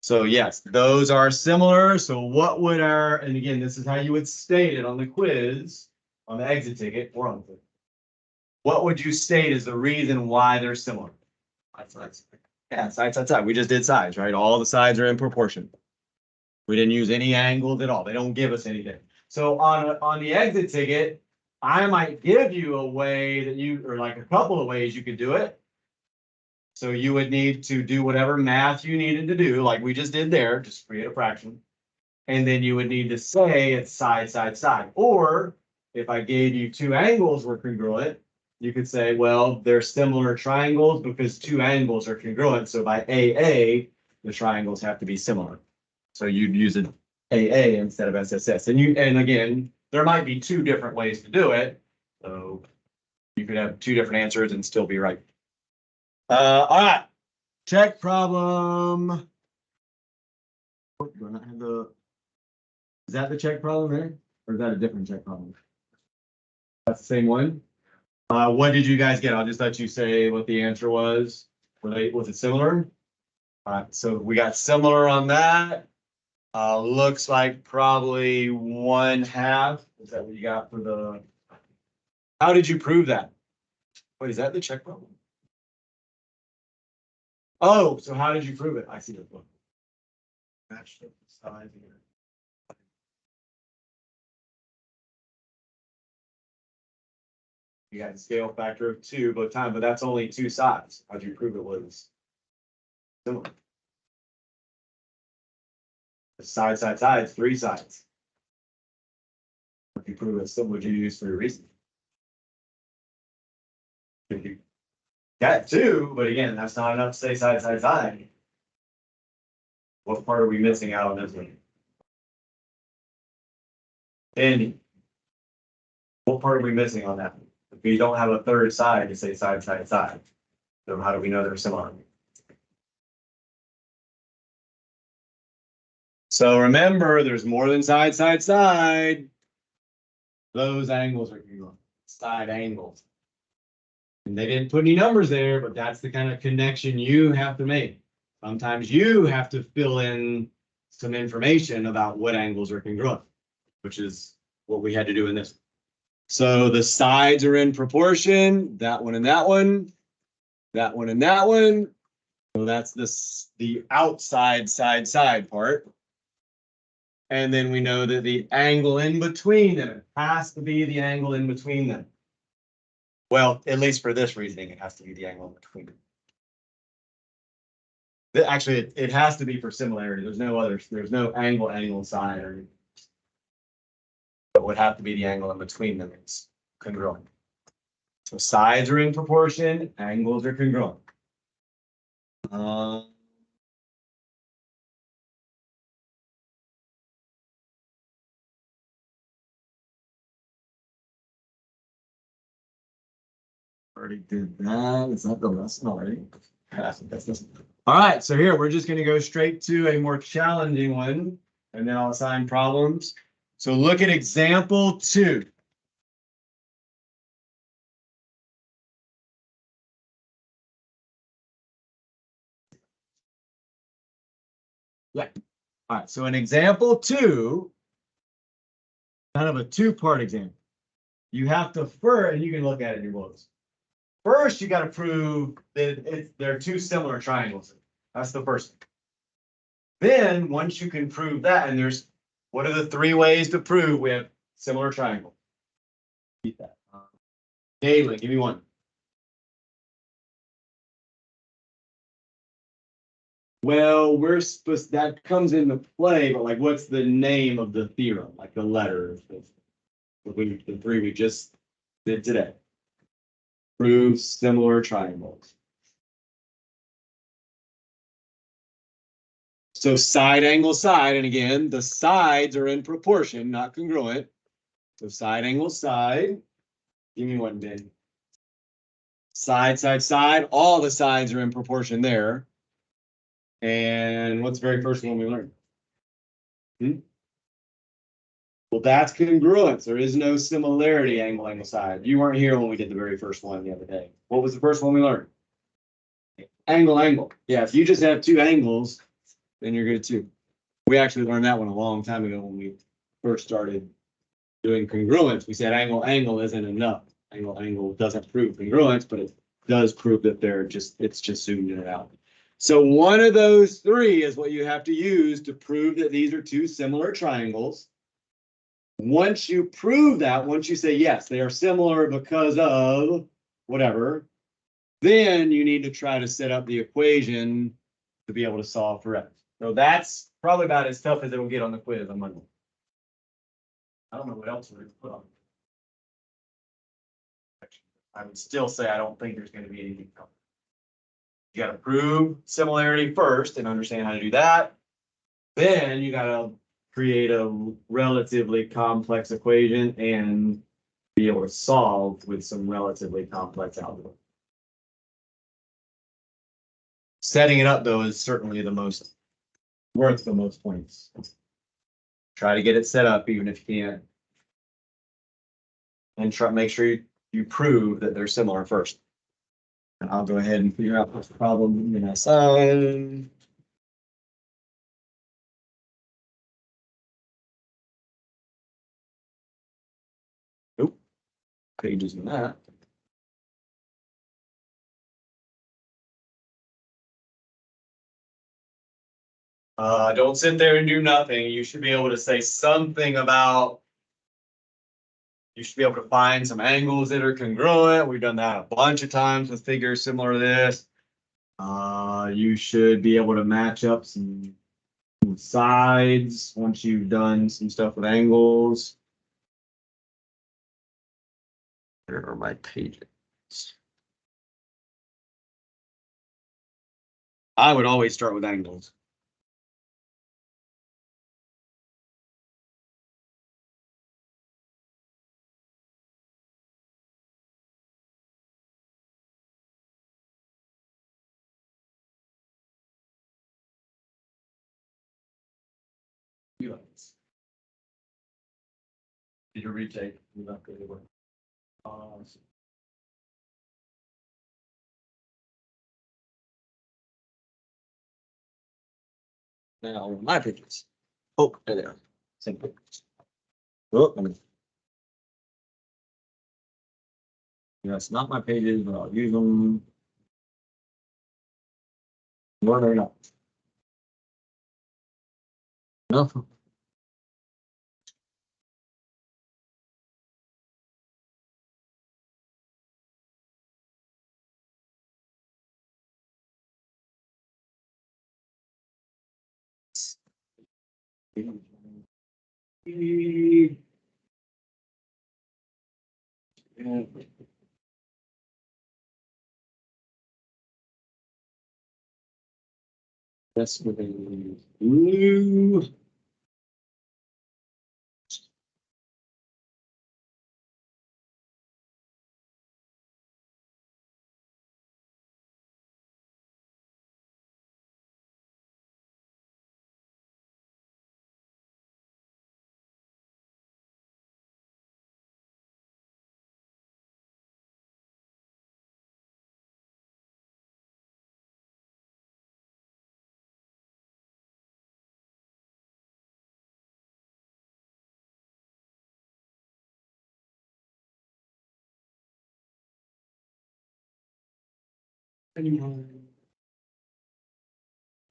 So yes, those are similar. So what would our, and again, this is how you would state it on the quiz, on the exit ticket, or on the, what would you state is the reason why they're similar? Yeah, side. We just did sides, right? All the sides are in proportion. We didn't use any angles at all. They don't give us anything. So on the exit ticket, I might give you a way that you, or like a couple of ways you could do it. So you would need to do whatever math you needed to do, like we just did there, just create a fraction. And then you would need to say it's side. Or if I gave you two angles were congruent, you could say, well, they're similar triangles because two angles are congruent. So by AA, the triangles have to be similar. So you'd use an AA instead of SSS. And again, there might be two different ways to do it. So you could have two different answers and still be right. All right. Check problem. Do I not have the, is that the check problem there? Or is that a different check problem? That's the same one. What did you guys get? I'll just let you say what the answer was. Was it similar? All right, so we got similar on that. Looks like probably 1/2. Is that what you got for the? How did you prove that? Wait, is that the check problem? Oh, so how did you prove it? I see the book. Match the size here. You got a scale factor of 2 both times, but that's only 2 sides. How'd you prove it was similar? Side, 3 sides. If you prove it similar, would you use for your reason? If you got 2, but again, that's not enough to say side. What part are we missing out on this one? Andy, what part are we missing on that? If we don't have a third side to say side. So how do we know they're similar? So remember, there's more than side. Those angles are congruent, side angles. And they didn't put any numbers there, but that's the kind of connection you have to make. Sometimes you have to fill in some information about what angles are congruent, which is what we had to do in this. So the sides are in proportion, that one and that one, that one and that one. So that's the outside side part. And then we know that the angle in between them has to be the angle in between them. Well, at least for this reasoning, it has to be the angle in between them. Actually, it has to be for similarity. There's no angle side, or it would have to be the angle in between them. It's congruent. So sides are in proportion, angles are congruent. Already did that. Is that the lesson already? All right, so here we're just going to go straight to a more challenging one, and then I'll assign problems. So look at example 2. Yeah. All right, so in example 2, kind of a 2-part example. You have to first, and you can look at it in your books. First, you got to prove that they're 2 similar triangles. That's the first thing. Then, once you can prove that, and there's, what are the 3 ways to prove we have similar triangles? Keep that. Daily, give me one. Well, we're supposed, that comes into play, but like, what's the name of the theorem? Like the letter, the 3 we just did today. Prove similar triangles. So side angle side, and again, the sides are in proportion, not congruent. So side angle side. Give me one, Ben. Side, side, side. All the sides are in proportion there. And what's the very first one we learned? Well, that's congruence. There is no similarity angle, angle side. You weren't here when we did the very first one the other day. What was the first one we learned? Angle, angle. Yeah, if you just have two angles, then you're good too. We actually learned that one a long time ago when we first started doing congruence. We said angle, angle isn't enough. Angle, angle doesn't prove congruence, but it does prove that it's just zoomed in and out. So one of those three is what you have to use to prove that these are two similar triangles. Once you prove that, once you say, yes, they are similar because of whatever, then you need to try to set up the equation to be able to solve for x. So that's probably about as tough as it will get on the quiz on Monday. I don't know what else we're going to put on. I would still say I don't think there's going to be anything else. You got to prove similarity first and understand how to do that. Then you got to create a relatively complex equation and be able to solve with some relatively complex algebra. Setting it up, though, is certainly the most worth the most points. Try to get it set up, even if you can't. And try make sure you prove that they're similar first. And I'll go ahead and figure out what's the problem in that side. Nope. Pages in that. Don't sit there and do nothing. You should be able to say something about, you should be able to find some angles that are congruent. We've done that a bunch of times with figures similar to this. You should be able to match up some sides once you've done some stuff with angles. Where are my pages? I would always start with angles. Did you retake? Now my pages. Oh, there they are. Same pages. Oh, yes, not my pages, but I'll use them. One or not. No. That's with a blue.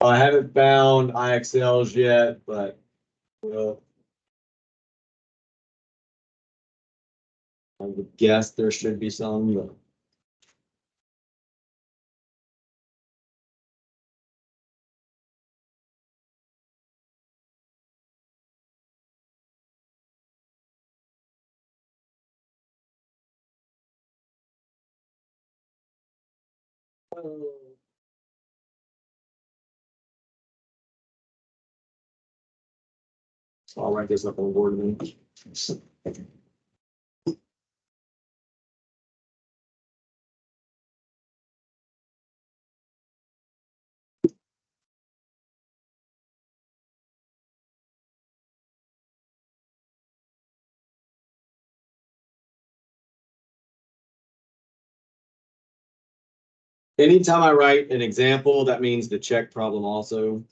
I haven't found IXLs yet, but well, I would guess there should be some, but So I'll write this up on board then. Anytime I write an example, that means the check problem also.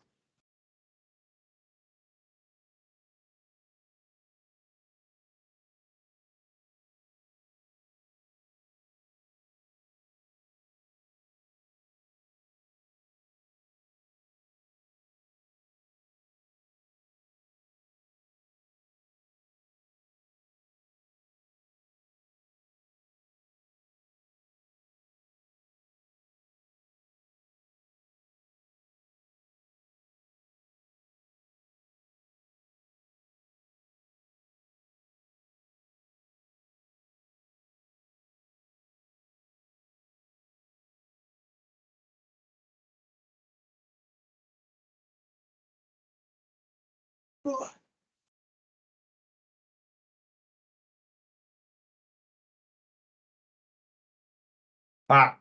Ah.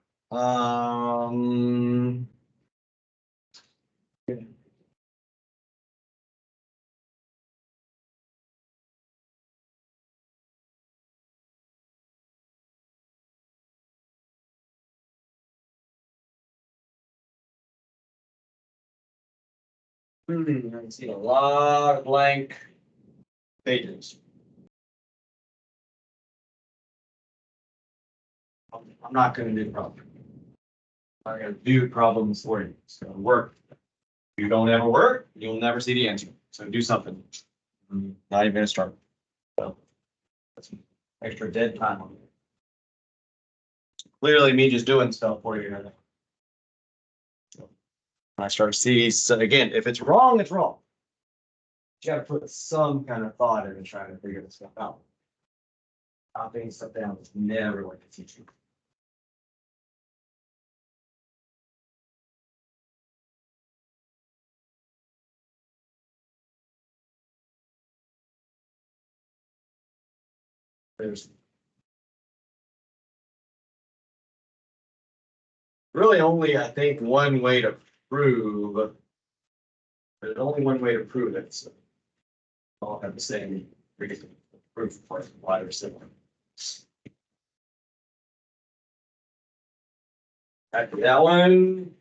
I see a lot of blank pages. I'm not gonna do problems. I'm gonna do problems for you. It's gonna work. If you don't ever work, you'll never see the answer. So do something. Not even gonna start. So that's extra dead time on it. Clearly me just doing stuff for you. When I start to see, so again, if it's wrong, it's wrong. You gotta put some kind of thought into trying to figure this stuff out. Copying stuff down is never like a teacher. There's really only, I think, one way to prove. There's only one way to prove it. So all have the same reason. Proof for why they're similar. After that one.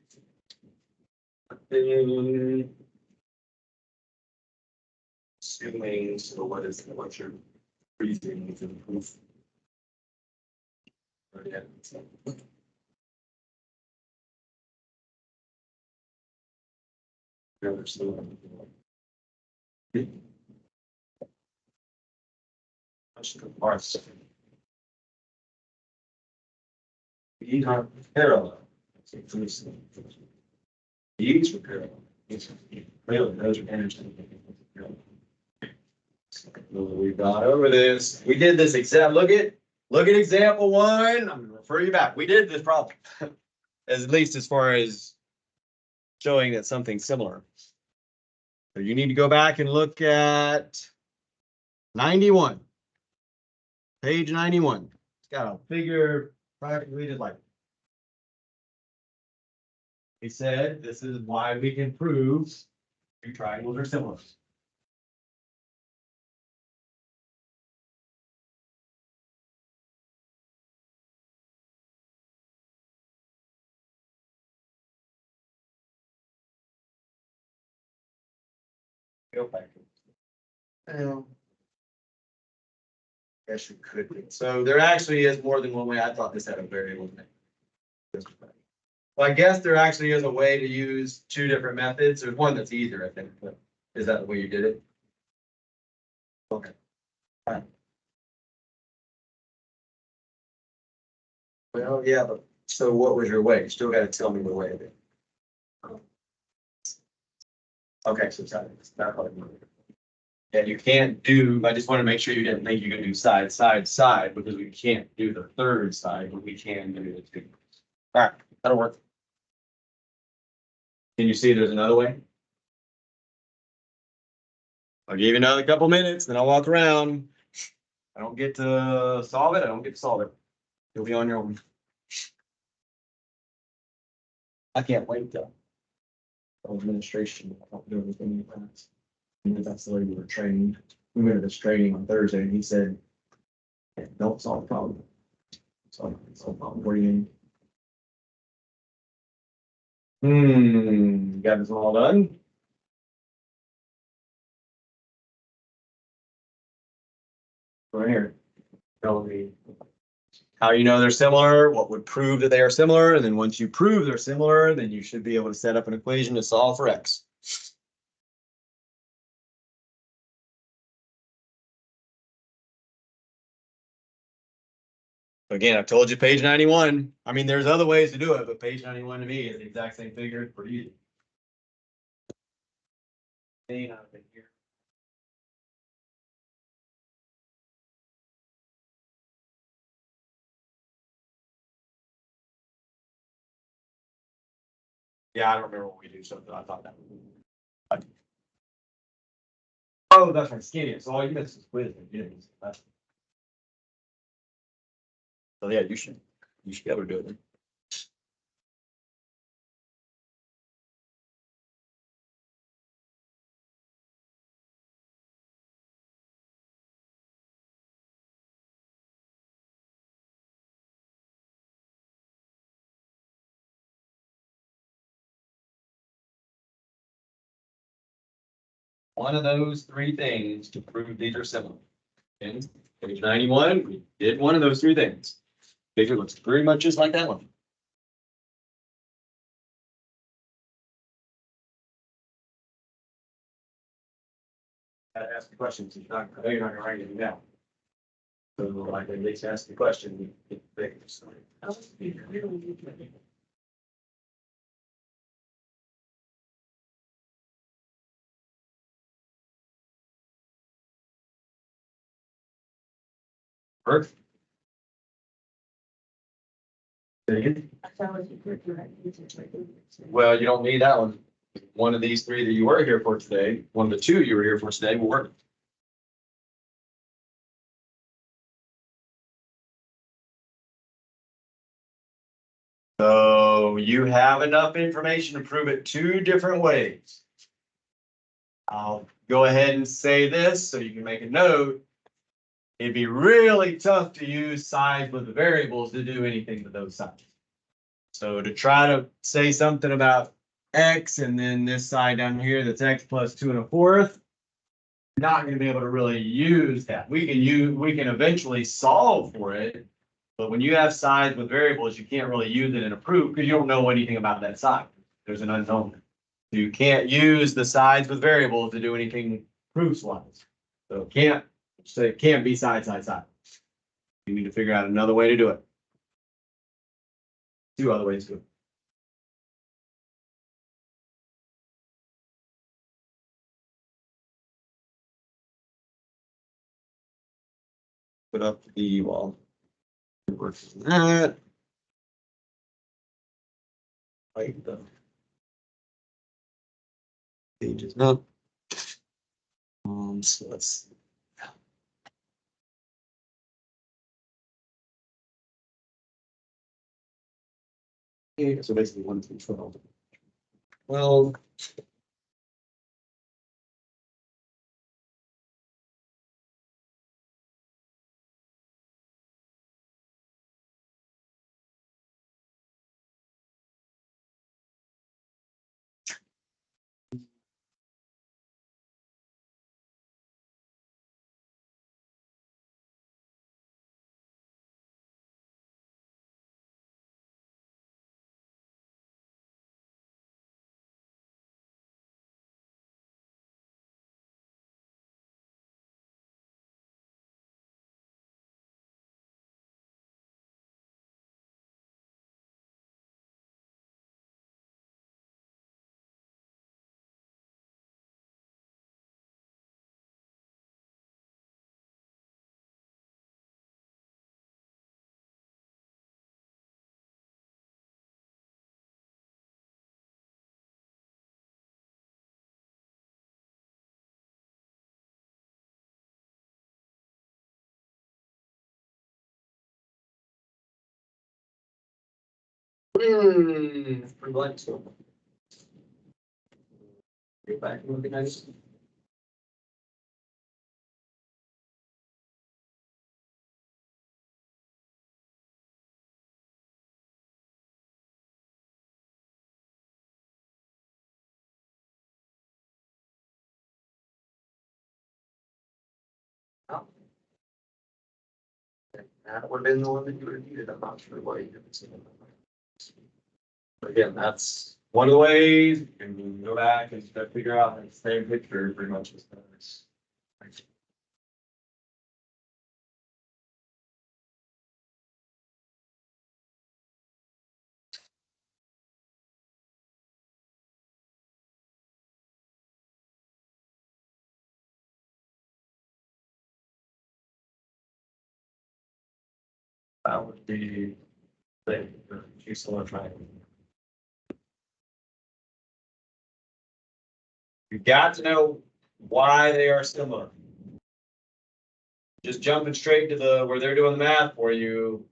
Assuming, so what's your reasoning for the proof? Or, yeah, so. Another similar. Parts. These are parallel. These are parallel. Really, those are energy. We got over this. We did this exam. Look at example one. I'm gonna refer you back. We did this problem. At least as far as showing that something's similar. So you need to go back and look at 91. Page 91. It's got a figure practically just like. He said this is why we can prove two triangles are similar. Go back. Guess you could be. So there actually is more than one way. I thought this had a variable name. Well, I guess there actually is a way to use two different methods. There's one that's easier, I think, but is that the way you did it? Okay. All right. Well, yeah, but so what was your way? You still got to tell me the way of it. Okay, so it's not probably. Yeah, you can't do, I just want to make sure you didn't think you can do side, side, side, because we can't do the third side, but we can do the two. All right, that'll work. Can you see there's another way? I'll give you another couple minutes, then I'll walk around. I don't get to solve it, I don't get to solve it. You'll be on your own. I can't wait though. Administration, I don't do anything in class. That's the way we were trained. We went to this training on Thursday and he said, "Hey, don't solve the problem. Solve the problem for you." You got this all done? Right here. Tell me how you know they're similar, what would prove that they are similar, and then once you prove they're similar, then you should be able to set up an equation to solve for x. Again, I've told you page 91. I mean, there's other ways to do it, but page 91 to me is the exact same figure. It's pretty easy. Yeah, I don't remember what we do, so I thought that. Oh, that's right, skinny. So all you missed is quiz. So yeah, you should be able to do it then. One of those three things to prove these are similar. And page 91, we did one of those three things. Figure looks very much just like that one. Gotta ask the questions. You're not gonna write it down. So like at least ask the question. You get the figures. Perfect. Well, you don't need that one. One of these three that you were here for today, one of the two you were here for today will work. So you have enough information to prove it two different ways. I'll go ahead and say this so you can make a note. It'd be really tough to use size with the variables to do anything with those sides. So to try to say something about x and then this side down here that's x plus 2 1/4, you're not going to be able to really use that. We can eventually solve for it, but when you have sides with variables, you can't really use it in a proof because you don't know anything about that side. There's an unknown. You can't use the sides with variables to do anything proofs wise. So it can't be side, side, side. You need to figure out another way to do it. Two other ways to do it. Put up the wall. Works that. Like the pages up. So let's. Okay, so basically 1 through 12. Well. Pretty blank, so. Get back and look at nice. That would have been the one that you would have needed. I'm not sure why you didn't see it. But again, that's one of the ways you can go back and figure out the same picture pretty much as this. That would be the useful triangle. You got to know why they are similar. Just jumping straight to the where they're doing the math for you,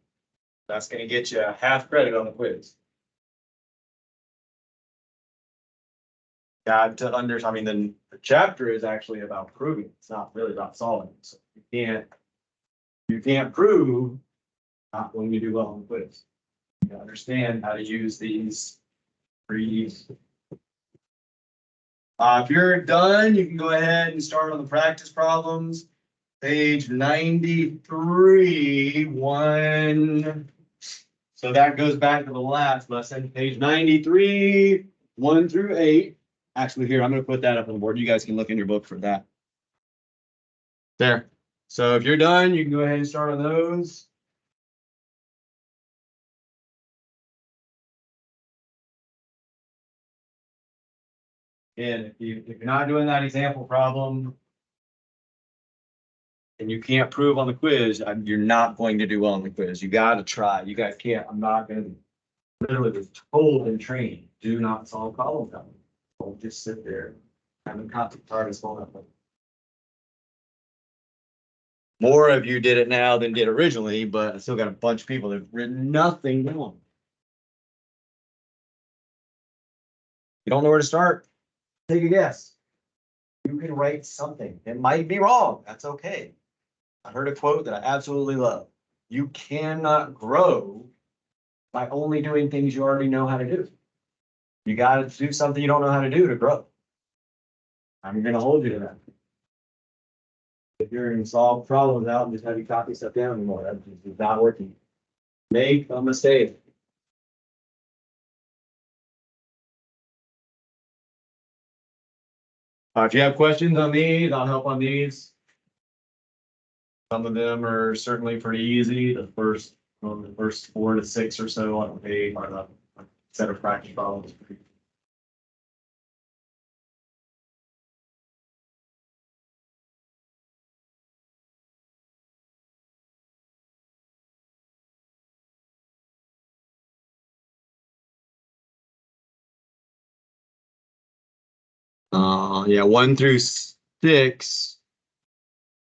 that's going to get you half credit on the quiz. Got to I mean, the chapter is actually about proving. It's not really about solving. So you can't prove not when you do well on the quiz. You understand how to use these trees. If you're done, you can go ahead and start on the practice problems. Page 93, So that goes back to the last lesson, page 93, 1 through 8. Actually, here, I'm going to put that up on the board. You guys can look in your book for that. There. So if you're done, you can go ahead and start on those. And if you're not doing that example problem, and you can't prove on the quiz, you're not going to do well on the quiz. You got to try. You guys can't. I'm not going to literally was told and trained, do not solve problems that way. Don't just sit there. I'm concept hard as well. More of you did it now than did originally, but I still got a bunch of people that have written nothing down. You don't know where to start? Take a guess. You can write something. It might be wrong. That's okay. I heard a quote that I absolutely love. You cannot grow by only doing things you already know how to do. You got to do something you don't know how to do to grow. I'm going to hold you to that. If you're going to solve problems out and just have you copy stuff down anymore, that's just not working. Make a mistake. If you have questions on these, I'll help on these. Some of them are certainly pretty easy. The first 4 to 6 or so on the page are the set of practice problems. Yeah, 1 through 6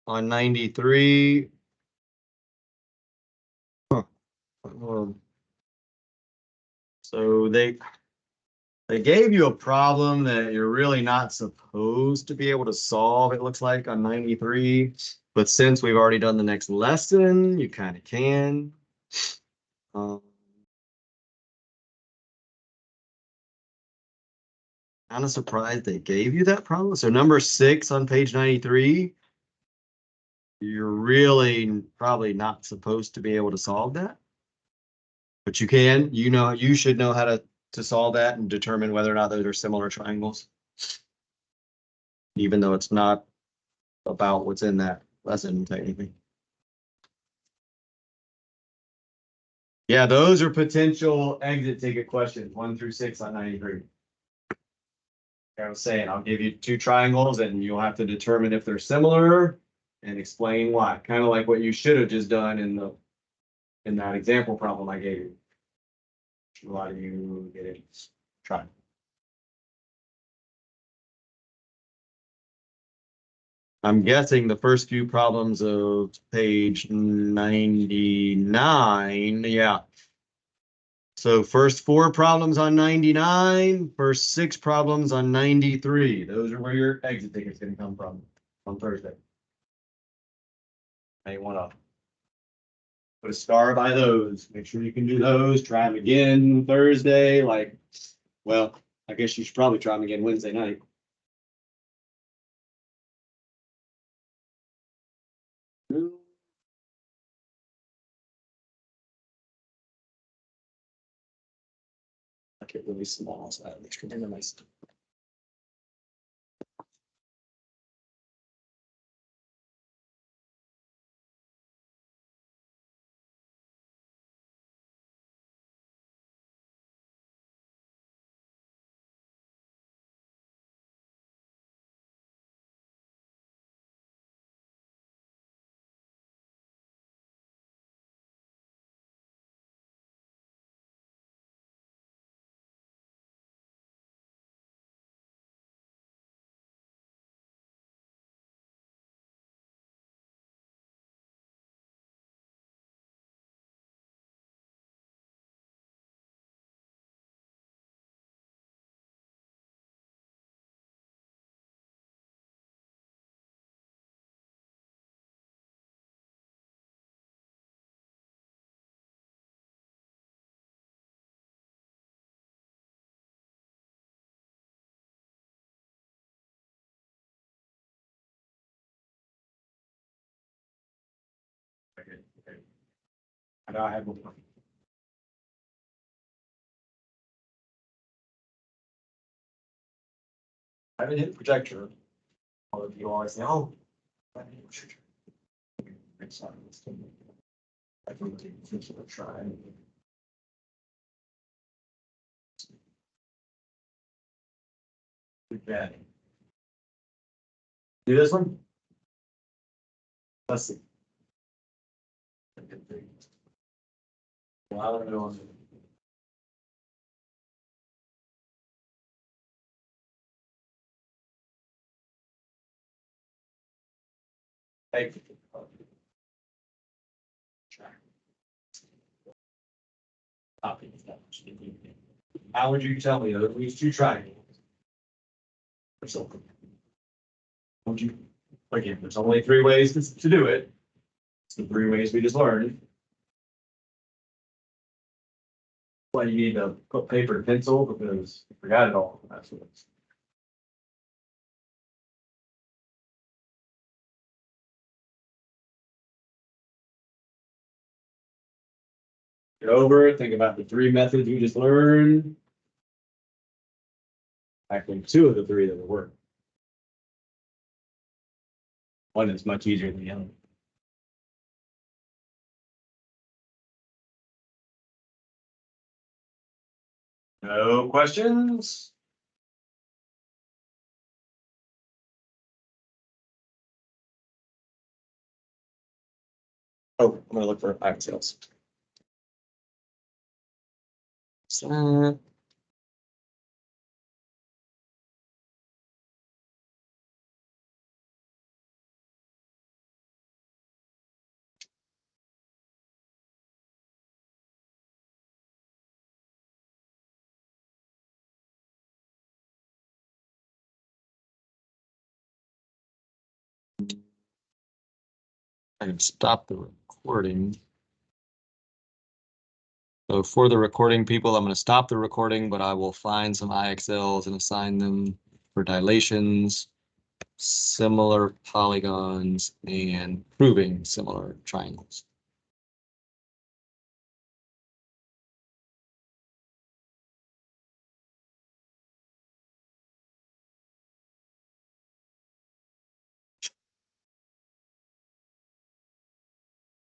on 93. Huh. So they gave you a problem that you're really not supposed to be able to solve, it looks like, on 93. But since we've already done the next lesson, you kind of can. Kind of surprised they gave you that problem. So number 6 on page 93, you're really probably not supposed to be able to solve that. But you can, you should know how to solve that and determine whether or not those are similar triangles. Even though it's not about what's in that lesson technically. Yeah, those are potential exit ticket questions, 1 through 6 on 93. I was saying, I'll give you 2 triangles and you'll have to determine if they're similar and explain why. Kind of like what you should have just done in that example problem I gave you. A lot of you get it. Try. I'm guessing the first few problems of page 99, yeah. So first 4 problems on 99, first 6 problems on 93. Those are where your exit ticket's gonna come from on Thursday. May wanna put a star by those. Make sure you can do those. Try them again Thursday. Well, I guess you should probably try them again Wednesday night. I get really small, so I have extra room in my stuff. Okay. I know I have one. I haven't hit projector. All of you always say, oh. I didn't hit projector. Next time, let's do it. I can finish it, try. Bad. Do this one? Let's see. Well, I don't know. Hey. How would you tell me that at least 2 triangles? Or something. Would you, again, there's only 3 ways to do it. It's the 3 ways we just learned. Why you need to put paper and pencil because you forgot it all. That's what it's. Get over it, think about the 3 methods you just learned. Actually, 2 of the 3 that will work. One is much easier than the other. No questions? Oh, I'm gonna look for packet sales. So. I can stop the recording. So for the recording people, I'm going to stop the recording, but I will find some IXLs and assign them for dilations, similar polygons, and proving similar triangles.